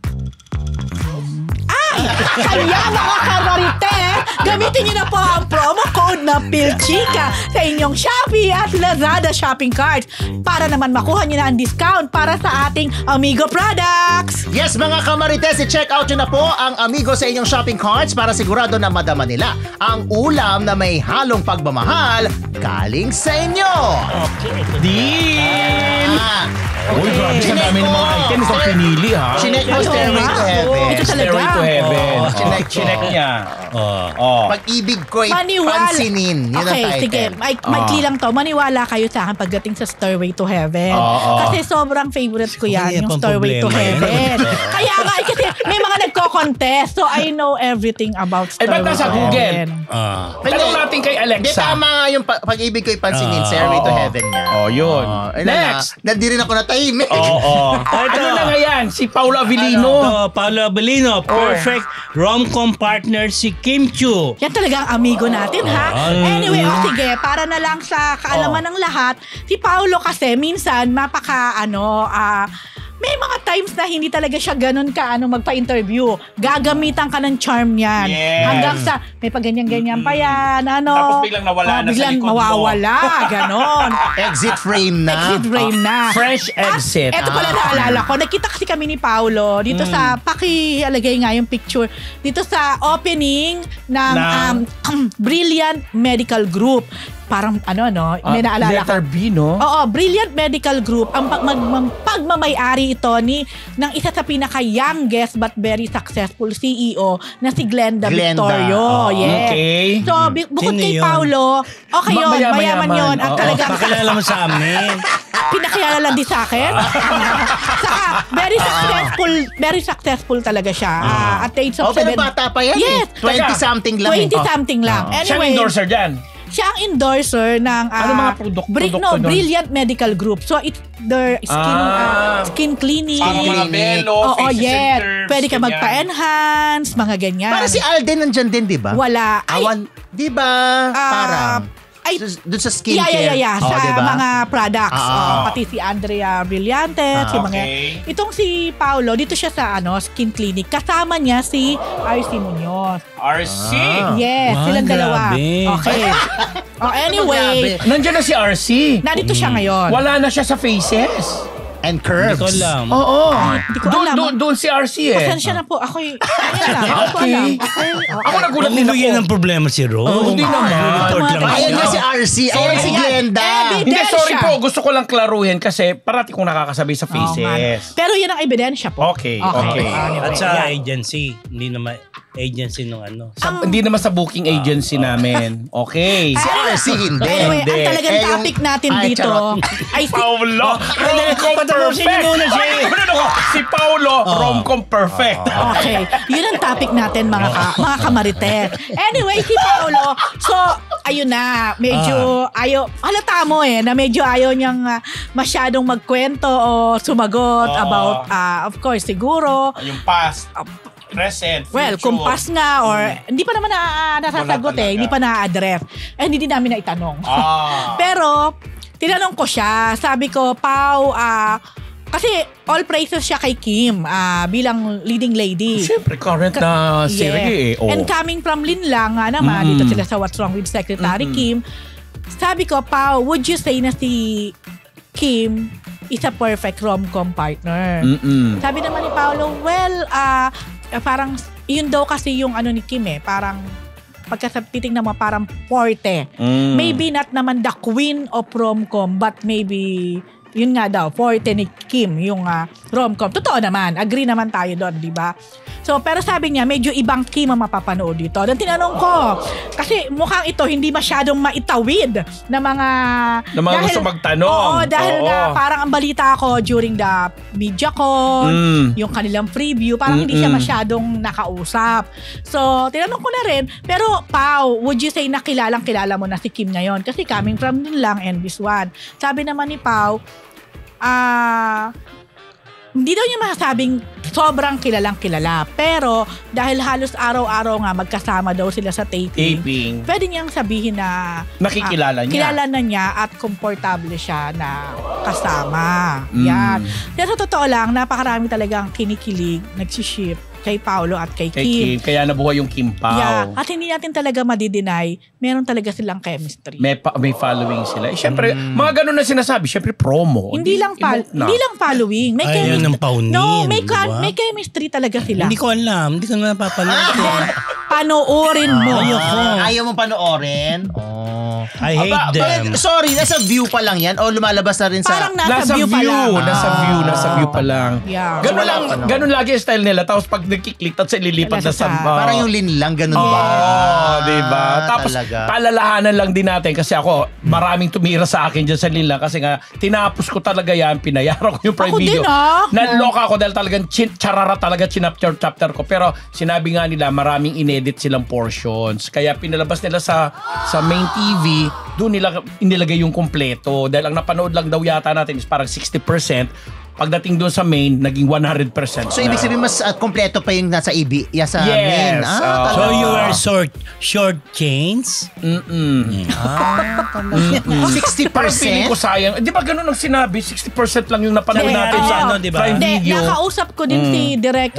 Kaya mga kamarites, gamitin niyo na po ang promo code na PhilChica sa inyong Shopee at Lazada shopping carts para naman makuha niyo na ang discount para sa ating Amigo products. Yes, mga kamarites, i-check out nyo na po ang Amigo sa inyong shopping carts para sigurado na madama nila ang ulam na may halong pagmamahal galing sa inyo. Deal! Uy, grabe sa Chinek dami ng mga mo. items ang pinili ha. Chinek mo Stairway to Heaven. Ito talaga. Stairway to Heaven. Oh. Chinek niya. Pag-ibig ko'y Maniwala. pansinin. Yun ang Okay, title. sige. Maikli lang to. Maniwala kayo sa akin pagdating sa Stairway to Heaven. Kasi sobrang favorite ko yan, Sige, yung pang Stairway to problema Heaven. Kaya nga, kasi may mga nagko-contest. So, I know everything about Ay, ba't Stairway nasa to Google? Heaven. Tanong natin kay Hindi, Alexa. tama nga yung pag-ibig ko'y pansinin. Stairway to Heaven nga. Oh, yun. Next. Next. Hindi rin ako natahimik. Ano na nga yan? Si Paula Avellino. Paolo Avellino, perfect rom-com partner si Kim Chiu. Yan talaga ang amigo natin, ha? Anyway, sige, para na lang sa kaalaman ng lahat, si Paolo kasi minsan may mga times na hindi talaga siya ganun magpa-interview. Gagamitan ka ng charm niyan. Yes. Hanggang sa may paganyan-ganyan pa yan. Tapos biglang nawala na sa biglang likod mo. mawawala. Ganon. Exit frame na. Exit frame na. Fresh exit. Ito pala naalala ko. Nakita kasi kami ni Paolo dito sa, pakialagay nga yung picture, dito sa opening ng Brilliant Medical Group. Parang may naalala Letter B, no? Oo, Brilliant Medical Group ang pagmamay-ari ito ng isa sa pinaka-youngest but very successful CEO na si Glenda Victorio. Yes. Okay. So, bukod Sino kay yun? Paolo, okay yun, mayaman yun. At Oo. talagang Pakilala mo sa amin. pinakilala lang din sa akin. Saka, very successful talaga siya. At the age of Pero 7. bata pa yan. Yes. 20-something lang. 20-something lang. Siya ang Anyway, endorser dyan. siya ang endorser ng Ano mga produkto doon? Brilliant Medical Group. So it's their skin clinic. Mga belo, Oo, faces and yes. curves. Pwede ka ganyan. magpa-enhance, mga ganyan. Para si Alden nandyan din, di ba? Wala. Di ba? Parang. Doon sa skincare. Yeah. Sa diba? mga products. Ah. Pati si Andrea Brillantes, yung mga. Okay. Itong si Paolo, dito siya sa skin clinic. Kasama niya si RC Munoz. RC. Yes, silang dalawa. grabe. Okay. Anyway, Nandiyan na si RC. nandito siya ngayon. Wala na siya sa Faces. And Hindi curves. ko alam. Oo. Hindi ko alam. Doon si RC eh. Pasensya na po. Ako'y, ayan lang. Hindi ko alam. Okay. Ako nagulat din Bumibigyan ako. ng problema si Rose. Hindi naman. Report lang Ayan siya. nga si RC. Ayan si Glenda. Evidence. Hindi, sorry siya. po. Gusto ko lang klaruhin kasi parati kong nakakasabi sa Oo nga. Faces. Pero yan ang ebidensya po. Okay. At sa agency, hindi naman agency nung Hindi naman sa booking agency namin. Okay. Si RC hindi. Anyway, ang talagang Eh, yung- topic natin Ay, dito charot. ay si Paulo, rom-com Patapusin perfect. niyo muna siya. Si Paulo, rom-com perfect. Okay. Yun ang topic natin mga kamarites. Anyway, si Paolo, so, ayun na, medyo halata mo na medyo ayaw niyang masyadong magkwento o sumagot about, of course, siguro, Yung past, present, well, future. kung pas nga or hindi pa naman nasasagot Wala talaga. hindi pa na-address. Hindi din namin na itanong. Pero, tinanong ko siya, sabi ko, Pao, kasi all praises siya kay Kim bilang leading lady. Siyempre, current na serie eh. And coming from Linlang nga naman, dito sila sa What's Wrong with Secretary Kim, sabi ko, Pao, would you say na si Kim is a perfect rom-com partner? Sabi naman ni Paolo, well, parang, yun daw kasi yung ni Kim parang, titignan mo parang forte. Maybe not naman the queen of rom-com, but maybe yun nga daw, forte ni Kim, yung rom-com. Totoo naman, agree naman tayo doon, di ba? So, pero sabi niya, medyo ibang Kim ang mapapanood dito. Dan tinanong ko, kasi mukhang ito hindi masyadong maitawid na mga... Na mga gusto magtanong. Oo, dahil nga parang ang balita ko during the MediaCon, yung kanilang preview, parang hindi siya masyadong nakausap. So, tinanong ko na rin, pero Pao, would you say na kilala mo na si Kim ngayon? Kasi coming from din lang, NBS1. Sabi naman ni Pao, hindi daw niya masasabing sobrang kilala. Pero dahil halos araw-araw nga magkasama daw sila sa taping. Pwede niyang sabihin na nakikilala niya. Kilala na niya at komportable siya na kasama. Yan. Pero totoo lang, napakarami talagang kinikilig, nagsiship kay Paolo at kay Kim. Kaya nabuhay yung Kim Pao. Yeah. At hindi natin talaga madideny, meron talaga silang chemistry. May following sila. Siyempre, mga ganun na sinasabi. Siyempre, promo. Hindi lang following. May Ayaw ng paunin. No, may diba? may chemistry talaga sila. Hindi ko alam. Hindi ko na napapanood. Panoorin mo. Ayaw mo panoorin? Oh. I hate them. Sorry, nasa view pa lang yan o lumalabas na rin sa... Parang nasa view pa lang. Nasa view pa lang. Yeah. Ganun lagi yung style nila. Tapos pag nagkiklik, tapos ililipat na sa... Parang yung linlang, ganun ba? Diba? Tapos palalahanan lang din natin kasi ako, maraming tumira sa akin dyan sa linlang kasi nga, tinapos ko talaga yan, pinayaran ko yung Prime Video. Naloka ako dahil talagang charara talaga chapter ko. Pero sinabi nga nila, maraming inedit silang portions. Kaya pinalabas nila sa main TV, doon nila inilagay yung kompleto. Dahil ang napanood lang daw yata natin is parang 60%. Pagdating doon sa main, naging 100% So, ibig sabihin mas kompleto pa yung nasa sa main. So, you are short chains? 60%? Parang feeling ko sayang. Di ba ganun ang sinabi? 60% lang yung napanood natin sa Prime Video. Nakausap ko din si Direk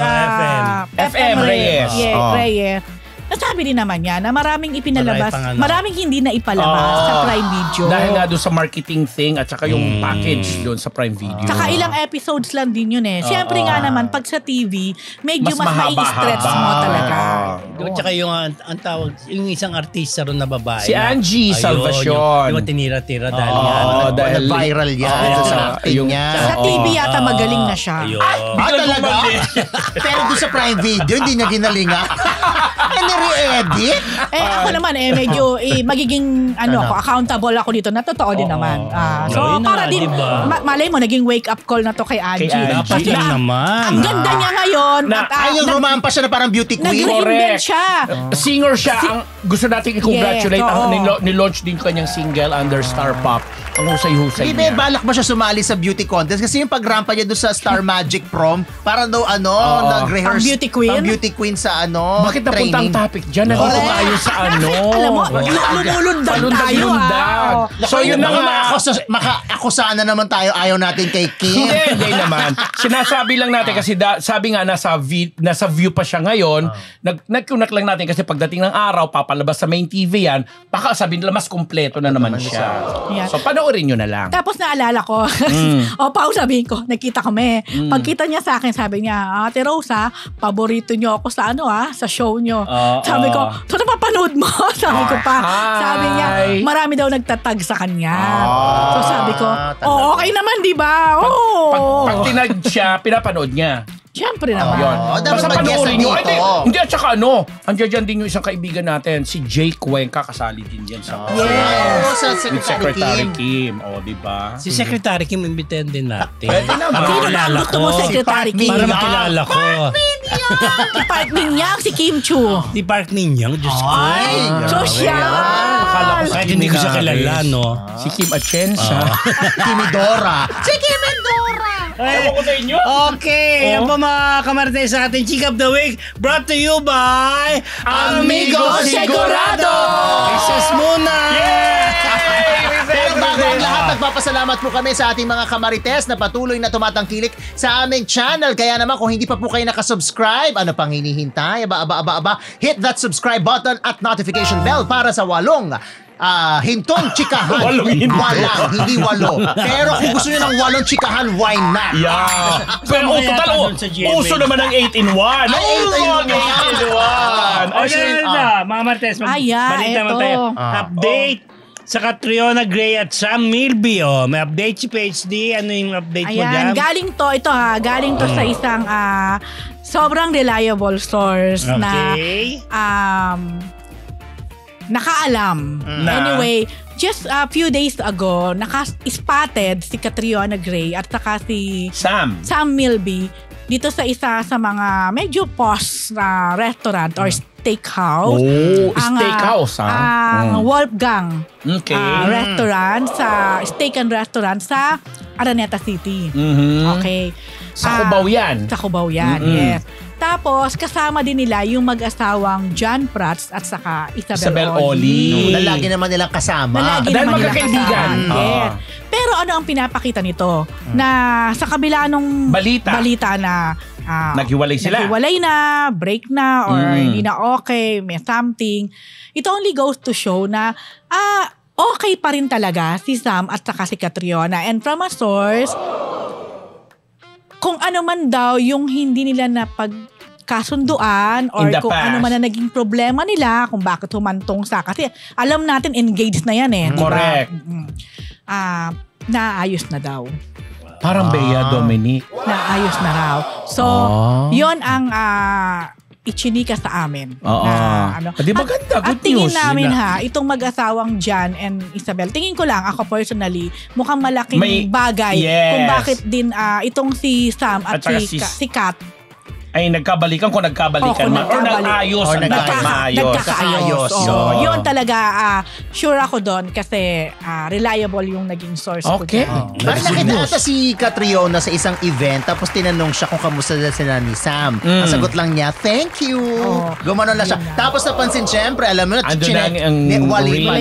FM Reyes. Reyes. Nasabi din naman niya na maraming ipinalabas, maraming hindi na ipalabas sa Prime Video. Dahil nga doon sa marketing thing at saka yung package doon sa Prime Video. Saka ilang episodes lang din yun eh. Siyempre nga naman, pag sa TV, medyo mas mai-stretch mo talaga. Tsaka yung ang tawag, yung isang artista ron na babae. Si Angie Salvacion. Yung tinira-tira dahil yan. Dahil viral yan sa acting niya. Sa TV yata magaling na siya. Talaga? Pero doon sa Prime Video, hindi niya ginalinga. Nire-edit? Ako naman medyo magiging accountable ako dito na totoo din naman. So para din malay mo naging wake up call na to kay Angie. Kasi naman. Ang ganda niya ngayon. Yung rumampa siya na parang beauty queen. Nag-reinvent siya. Singer siya. Ang gusto natin i-congratulate. Nilaunch din kanyang single under Star Pop. Ang husay-husay niya. Balak ba siya sumali sa beauty contest? Kasi yung pagrampa niya doon sa Star Magic Prom, parang daw nag-rehearse. Beauty queen? Pang beauty queen sa Bakit napunta ang topic dyan? Nandito tayo sa Alam mo, lumulundag tayo. So yun na nga. Ako sana naman tayo, ayaw natin kay Kim. Hindi naman. Sinasabi lang natin kasi sabi nga nasa view pa siya ngayon. Nagkunak lang natin kasi pagdating ng araw, papalabas sa main TV yan, baka sabihin nila mas kompleto na naman siya. So panoorin nyo na lang. Tapos naalala ko, Pao sabihin ko, nakita kami. Pagkita niya sa akin, sabi niya, Ate Rosa, paborito niyo ako sa sa show niyo. Sabi ko, so napapanood mo? Sabi ko pa. Sabi niya, marami daw nagtatag sa kanya. So sabi ko, okay naman, di ba? Pag tinag siya, pinapanood niya. Siyempre naman. Dapat mag-guess dito. Hindi, at saka andiyan dyan din yung isang kaibigan natin, si Jake Cuenca, kasali din dyan sa sa Secretary Kim. Diba? Si Secretary Kim, imbitahan din natin. Pwede naman. Sino ba gusto mo, Secretary Kim? Para makilala ko. Si Park Min-young, si Kim Chu. Si Park Min-young, Diyos ko. Social. Kahit hindi ko siya kilala, no? Si Kim Atienza. Kimidora. Si Kim Endora. Ewan ko sa inyo. Okay, yan po mga kamarites sa ating Chick of the Week, brought to you by Amigo Sigurado! Recess muna! Pero bago ang lahat, nagpapasalamat po kami sa ating mga kamarites na patuloy na tumatangkilik sa aming channel. Kaya naman kung hindi pa po kayo nakasubscribe, ano pang hinihintay? Hit that subscribe button at notification bell para sa hintong chikahan. Walang, hindi walo. Pero kung gusto nyo ng walong chikahan, why not? Yeah. Pero total, uso naman ang 8-in-1. Mga Martes, balita naman tayo. Update sa Catriona Gray at Sam Milby. May update si PhD. Ano yung update mo dyan? Ayan, galing to sa isang sobrang reliable source na nakaalam. Anyway, just a few days ago, naka-spotted si Catriona Gray at saka si Sam Milby dito sa isa sa mga medyo posh na restaurant or steakhouse. Steakhouse, ang Wolfgang restaurant, steak and restaurant sa Araneta City. Okay. Sa Cubao yan. Sa Cubao yan, yes. Tapos, kasama din nila yung mag-asawang John Prats at saka Isabel Oli. Lagi naman nilang kasama. Dahil magkakaibigan. Yes. Pero ano ang pinapakita nito? Na sa kabila nung balita na naghiwalay sila. Naghiwalay na, break na, or hindi na okay, may something. It only goes to show na okay pa rin talaga si Sam at saka si Catriona. And from a source, kung ano man daw yung hindi nila napagkasunduan or kung ano man na naging problema nila, kung bakit humantong sa... Kasi alam natin, engaged na yan eh. Correct. Diba? Naayos na daw. Parang Bea Dominic. Naayos na raw. So, yon ang ichinika sa amin. Di ba ganda? Good at tingin news. namin itong mag-asawang John and Isabel, tingin ko lang, ako personally, mukhang malaking bagay kung bakit din itong si Sam at si Kat ay nagkabalikan or nag-ayos. Nagkakaayos. Yun talaga, sure ako doon kasi reliable yung naging source ko dyan. Parang nakita ata si Catriona sa isang event tapos tinanong siya kung kamusta sila ni Sam. Ang sagot lang niya, thank you. Gumanon lang siya. Tapos napansin, syempre, alam mo na, wali pa.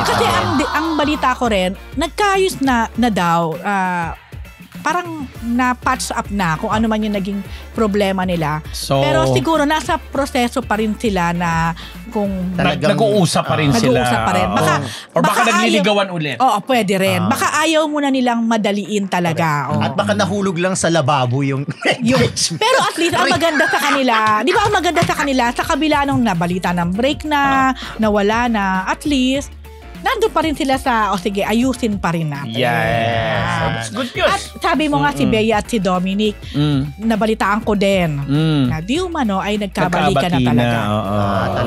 Kasi ang balita ko rin, nagkaayos na daw, parang na-patch up na kung ano man yung naging problema nila. Pero siguro nasa proseso pa rin sila na kung nag-uusap pa rin sila. Nag-uusap pa rin. Baka nagliligawan ulit. Oo, pwede rin. Baka ayaw muna nilang madaliin talaga. At baka nahulog lang sa lababo yung pero at least ang maganda sa kanila, di ba ang maganda sa kanila, sa kabila nung nabalita ng break na, nawala na, at least nandun pa rin sila sige, ayusin pa rin natin. Yes. Good news. At sabi mo nga si Bea at si Dominic, nabalitaan ko din na di umano ay nagkabalikan na talaga.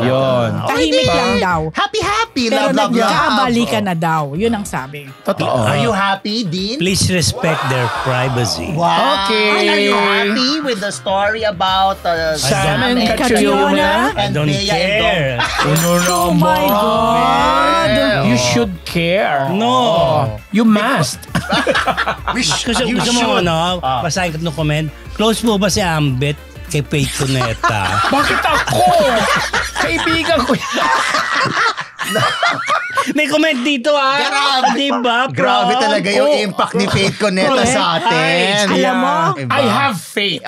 Yun. Tahimik lang daw. Happy, pero love. nagkabalikan na daw. Yun ang sabi. Totoo. Are you happy, Dean? Please respect their privacy. Wow. Okay. Are you happy with the story about Sam and Catriona? I don't care. Oh my God. You should care. No. You must. Gusto mo, basahin ko ng comment. Close mo ba si Ambet kay Faith Cuneta? Bakit ako? Kaibigan ko yan. May comment dito diba? Grabe talaga yung impact ni Faith Cuneta sa atin. Alam mo, I have faith.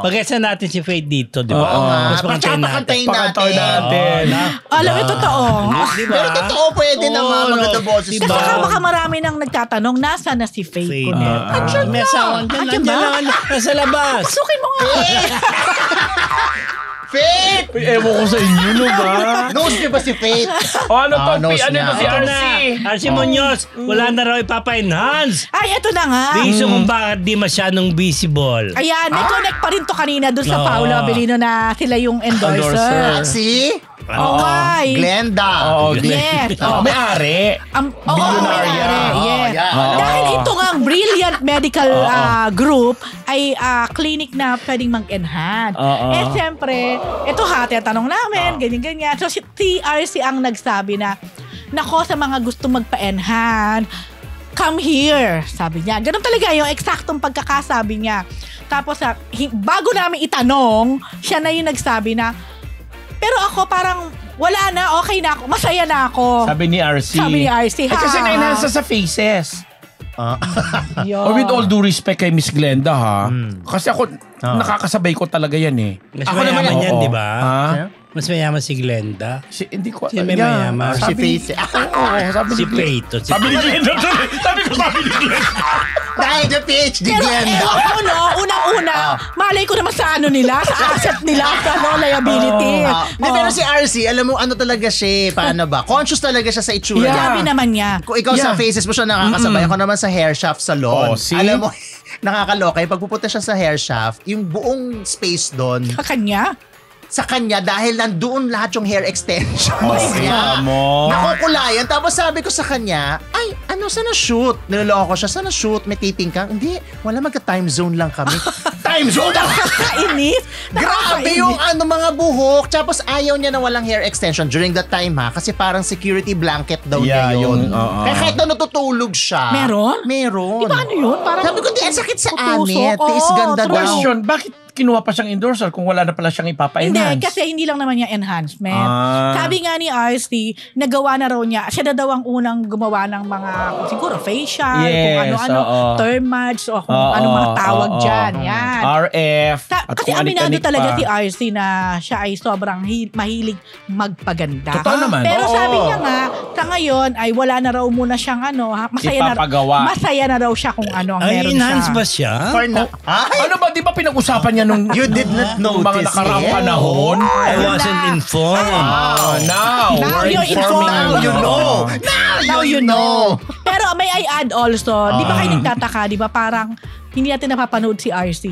Pag-esa natin si Faith dito, di ba? Mas pakantayin natin. alam mo, totoo. Diba? Pero totoo, pwede naman maganda boses. At saka baka marami nang nagtatanong, nasa na si Faith Cuneta? May asawan dyan lang. Nasa labas. Pasukin mo nga. Faith! Ewan ko sa inyo, no ba? Knows niyo ba si Faith? Ano to? knows Ano niya. to si RC? RC Munoz, wala na raw ipapa-enhance. Ay, eto na nga. Reason kung bakit di masyadong visible. Ayan, may connect pa rin to kanina dun sa Paolo Abilino na sila yung endorser. Si? Glenda. Yes. May-ari. Billionaire. Yes. Dahil ito nga ang Brilliant Medical Group ay clinic na pwedeng mag-enhance. Siyempre, ito tanong namin, ganyan-ganyan. So, si TRC ang nagsabi na, nako sa mga gusto magpa-enhance, come here, sabi niya. Ganun talaga yung eksaktong pagkakasabi niya. Tapos, bago namin itanong, siya na yung nagsabi na, pero ako parang wala na, okay na ako, masaya na ako. Sabi ni RC. Kasi na-enhance sa faces. With all due respect kay Miss Glenda kasi ako nakakasabay ko talaga yan eh. Mas mayaman yan, di ba? Mas mayaman si Glenda. Hindi ko. Si may mayaman. Si Faith. Sabi Si ni Glenda. Faith. Sabi ni Glenda. Sabi ni Glenda. Dahil the PhD Pero ganda. ewan ko, no, unang-una, malay ko naman sa ano nila, sa asset nila, sa liability. Pero si RC, alam mo, ano talaga siya, paano ba? Conscious talaga siya sa itsura. Yeah. Sabi naman niya. Kung ikaw sa faces mo siya nakakasabay, ako naman sa hair shaft salon. Oh, see? Alam mo, nakakaloka. Pag pupunta siya sa hair shaft, yung buong space doon, Sa kanya? sa kanya, dahil nandoon lahat yung hair extensions niya. mo. Nakukulayan. Tapos sabi ko sa kanya, ay, ano, sana shoot? Niloloko ko siya, sana shoot? May taping ka? Hindi, wala, magka-time zone lang kami. Time zone! Nakakainis. Grabe yung ano, mga buhok. Tapos ayaw niya na walang hair extension during that time ha. Kasi parang security blanket daw Yeah, niya yun. yung, Kaya kahit na natutulog siya. Meron? Meron. Di ba ano yun? Parang Sabi ko, di, ang sakit sa tutusok. anit. Tiis Oo, ganda daw. Question, bakit kinuha pa siyang endorser kung wala na pala siyang Hindi, ipapa-enhance? kasi hindi lang naman niya enhancement. Ah. Sabi nga ni RC, nagawa na raw niya, siya na daw ang unang gumawa ng mga, siguro facial, Yes, kung ano-ano, oo. thermage, o kung Oo, ano mga tawag oo. dyan. Yan. RF. At Kasi kung aminado anik-anik talaga pa. si RC na siya ay sobrang mahilig magpaganda. Totoo naman. Pero Oo. sabi niya nga, sa ngayon ay wala na raw muna siyang ano, Ipapagawa. masaya na raw siya kung ano ang Ay, meron enhance siya. ba siya? For na, ay, Ano ba, di ba pinag-usapan niya nung you did not nung mga notice nakaraang it. panahon? I Ayun wasn't na. informed. Now Now we're you're informing informed. you. you know. Now you know. Pero may I add also, di ba kayo nagtataka, di ba parang hindi natin napapanood si RC?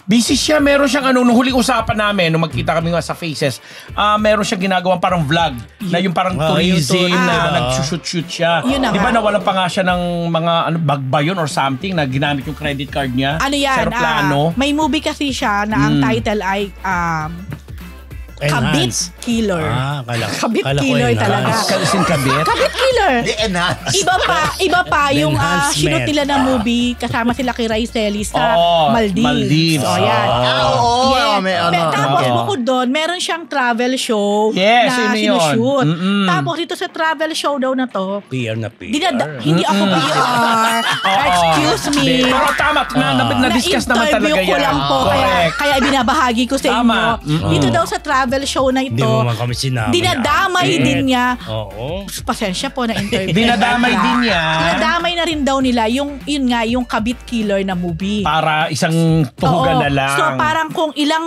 Busy siya, meron siyang ano, nung huling usapan namin, nung magkita kami nga sa Faces, meron siyang ginagawang parang vlog, na yung parang tourism, yung na diba? nag-shoot siya. Yun na Di ba nga. nawalan pa nga siya ng mga ano, bag ba yun or something, na ginamit yung credit card niya? Ano yan? Sa aeroplano. May movie kasi siya na ang title ay Kabit Enhance. Killer. Kabit kala ko killer enhance. talaga. Kalisin kabit. Kabit Killer. Di enhance. Iba pa yung Enhancement. shoot nila na movie kasama sila kay Raicelli sa Oo, Maldives. Maldives. So, yan. Oo, Yeah. may ano. Tapos Oo. bukod doon, meron siyang travel show Yes, na yun yun. sinushoot. Mm-mm. Tapos dito sa travel show daw na to, PR na PR. hindi ako PR. Excuse me. Pero tama, na-discuss naman talaga yan. Na-interview ko lang po, kaya binabahagi ko sa Tama. inyo. Dito daw sa travel show na Hindi ito, mo man kami sinabi. dinadamay din niya. Oo. Pasensya po na interview. Dinadamay din niya. Dinadamay na rin daw nila yung Kabit Killer na movie. Para isang tuhugan Oo. na lang. So parang kung ilang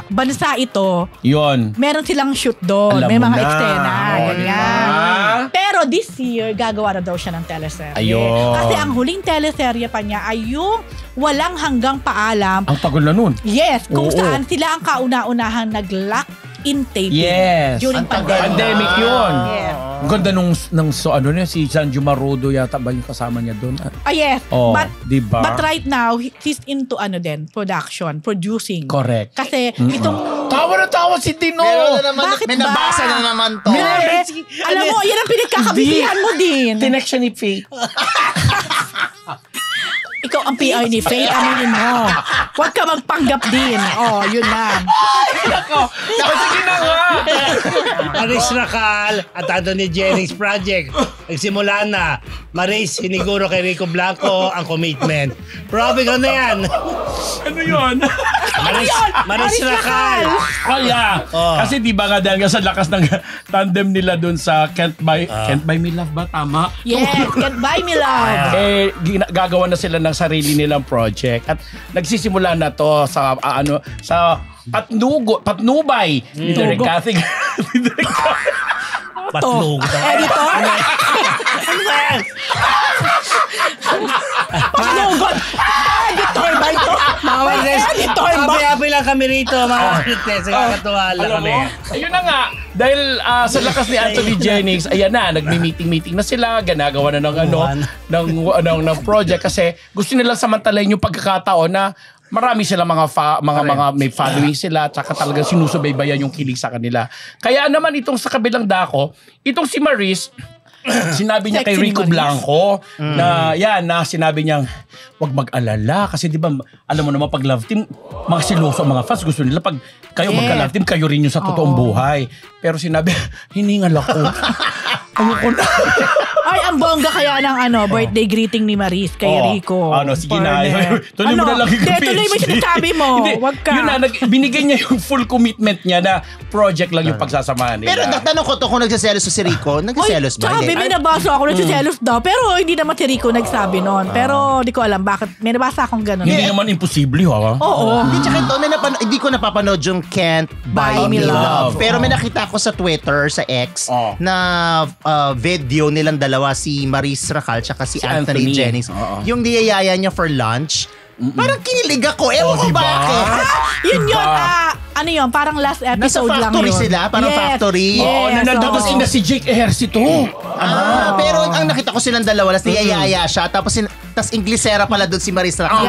bansa ito, Yun. meron silang shoot doon. Alam May mo mga na. eksena. Oo, Ganyan. diba? Pero this year, gagawa na daw siya ng teleserye. Ayun. Kasi ang huling teleserye pa niya ay yung walang hanggang paalam. Ang pagod na nun. Yes, kung Oo. saan sila ang kauna-unahang nag-lock in taping. Yes. During Ang tagal. Pandemic yun. Yes. Ang ganda nung so ano niya, si Sanjo Marudo yata ba yung kasama niya doon? Yes. Oh, but diba? right now, he's into production, producing. Correct. Kasi itong Tawa si Tino! Meron na naman, Bakit may ba? nabasa na naman to. Grabe. Alam mo, yan ang pinagkakabisihan mo din. Tinext siya ni Faith. Ikaw ang PR ni Faith, aminin mo. Huwag ka magpanggap din. Oh, yun lang. Ako! Sige na nga! Aris Racal at Anthony Jennings Project. Nagsimula na. Maris, siniguro kay Rico Blanco ang commitment. Probe ko na yan. Ano yun? Maris Racal. Kaya, Oh. kasi di ba nga dahil nga sa lakas ng tandem nila doon sa Can't Buy Me Love ba? Tama? Yes, can't buy me love. Gagawa na sila ng sarili nilang project at nagsisimula na to sa sa Patnubay ni Derek Cathy. Patlog. Editor? Ano ba yan? Paslugod. Editor ba ito? Editor ba? Happy lang kami rito, mga Marites. Nakakatuwa lang Alam kami. mo, ayun na nga. Dahil sa lakas ni Anthony Jennings, ayan na, nagmi-meeting na sila, ginagawa na ng project kasi gusto nila samantalayin yung pagkakataon na marami sila mga may following sila at saka talagang sinusubaybayan yung kilig sa kanila. Kaya naman itong sa kabilang dako, itong si Maris, sinabi niya kay Sexy ni Rico Maris. Blanco na sinabi niyang wag mag-alala kasi di ba alam mo naman pag love team mga siloso mga fans gusto nila pag kayo magka-love team kayo rin yung sa totoong buhay pero sinabi hiningal ako ayoko na Ay, ang bongga kaya ng birthday greeting ni Maris kay Rico. Sige na. Tuloy mo na lang yung PhD. Tuloy mo yung sinasabi mo. Wag ka. Yun na, binigay niya yung full commitment niya na project lang yung pagsasamahan nila. Pero natanong ko to kung nagsiselos si Rico. Nagsiselos ba? Sabi, may nabasa ako nagsiselos daw. Pero hindi naman si Rico nagsabi noon. Pero di ko alam bakit. May nabasa akong ganun. Hindi naman imposible, ha? Oo. Hindi, tsaka ito, hindi ko napapanood yung Can't Buy Me Love. Pero may nakita ko sa Twitter, sa X, na video nilang dalawa, si Maris Racal tsaka si Anthony Jennings. Yung niyayaya niya for lunch. Parang kinilig ako. Ewan ko diba? bakit. Yun. Ano yun? Parang last episode Nasa lang factory yun. sila. Parang factory. Yes, Tapos ina si Jake Ejercito. Pero ang nakita ko silang dalawa, niyayaya siya. Tapos Inglesera pala doon si Maris Racal.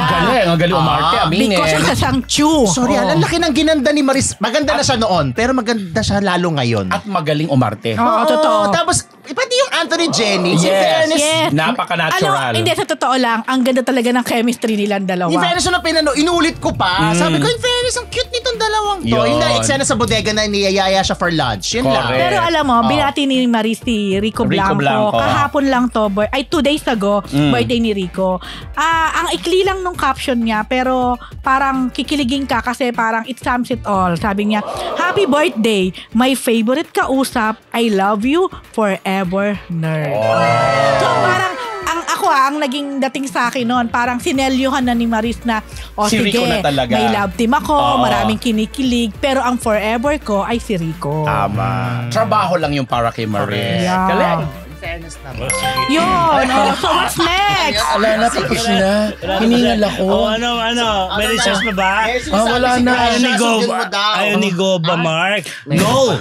Ang galing umarte. Aminin. Because siya siyang chew. Sorry, ang laki ng ginanda ni Maris. Maganda na siya noon, pero maganda siya lalo ngayon. At magaling umarte. Oo, totoo. Tapos, pati yung Anthony Jennings, in Yes. fairness, Yes. Napaka-natural. Hindi, sa totoo lang, ang ganda talaga ng chemistry nilang dalawa. in fairness na inulit ko pa. Sabi ko, in fairness, ang cute nitong dalawang to. Yun. Yung na-eksena sa bodega na niyayaya siya for lunch. Yun lang. Correct. Pero alam mo, binati ni Maris si Rico Blanco. Kahapon lang to, 2 days ago, birthday ni Rico. Ang ikli lang nung caption niya, pero parang kikiligin ka kasi parang it sums it all. Sabi niya, "Happy birthday, my favorite kausap, I love you forever, nerd." So parang, ang naging dating sa akin noon, parang sinelyuhan na ni Maris na, Si sige, Rico na talaga. may love team ako, maraming kinikilig, pero ang forever ko ay si Rico. Tama. Trabaho lang yung para kay Maris. Yeah. Galing. Fairness naman. Yun. So what's next? Wala na, tapos na. Hiningal ako. May research pa ba? Wala na. Ayaw ni Goba, Mark. No!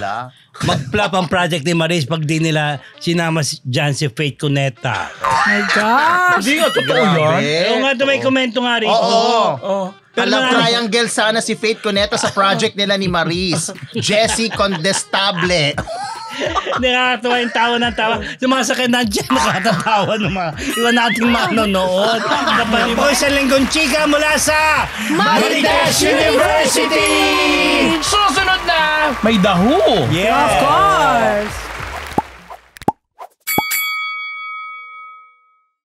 Mag-flop ang project ni Maris pag di nila sinama dyan si Faith Cuneta. My gosh. Hindi nga, totoo yun. Oo nga, may komento nga rin. Oo. Alam, triangle sana si Faith Cuneta sa project nila ni Maris. Jessie Condestable. Nakakatawa yung tawa ng tawa. Yung mga sakit nandiyan, nakakatawa ng mga iwan nating manonood. Kapag po isang linggong chika mula sa Marites University! Susunod na, may dahu. Yeah! Of course.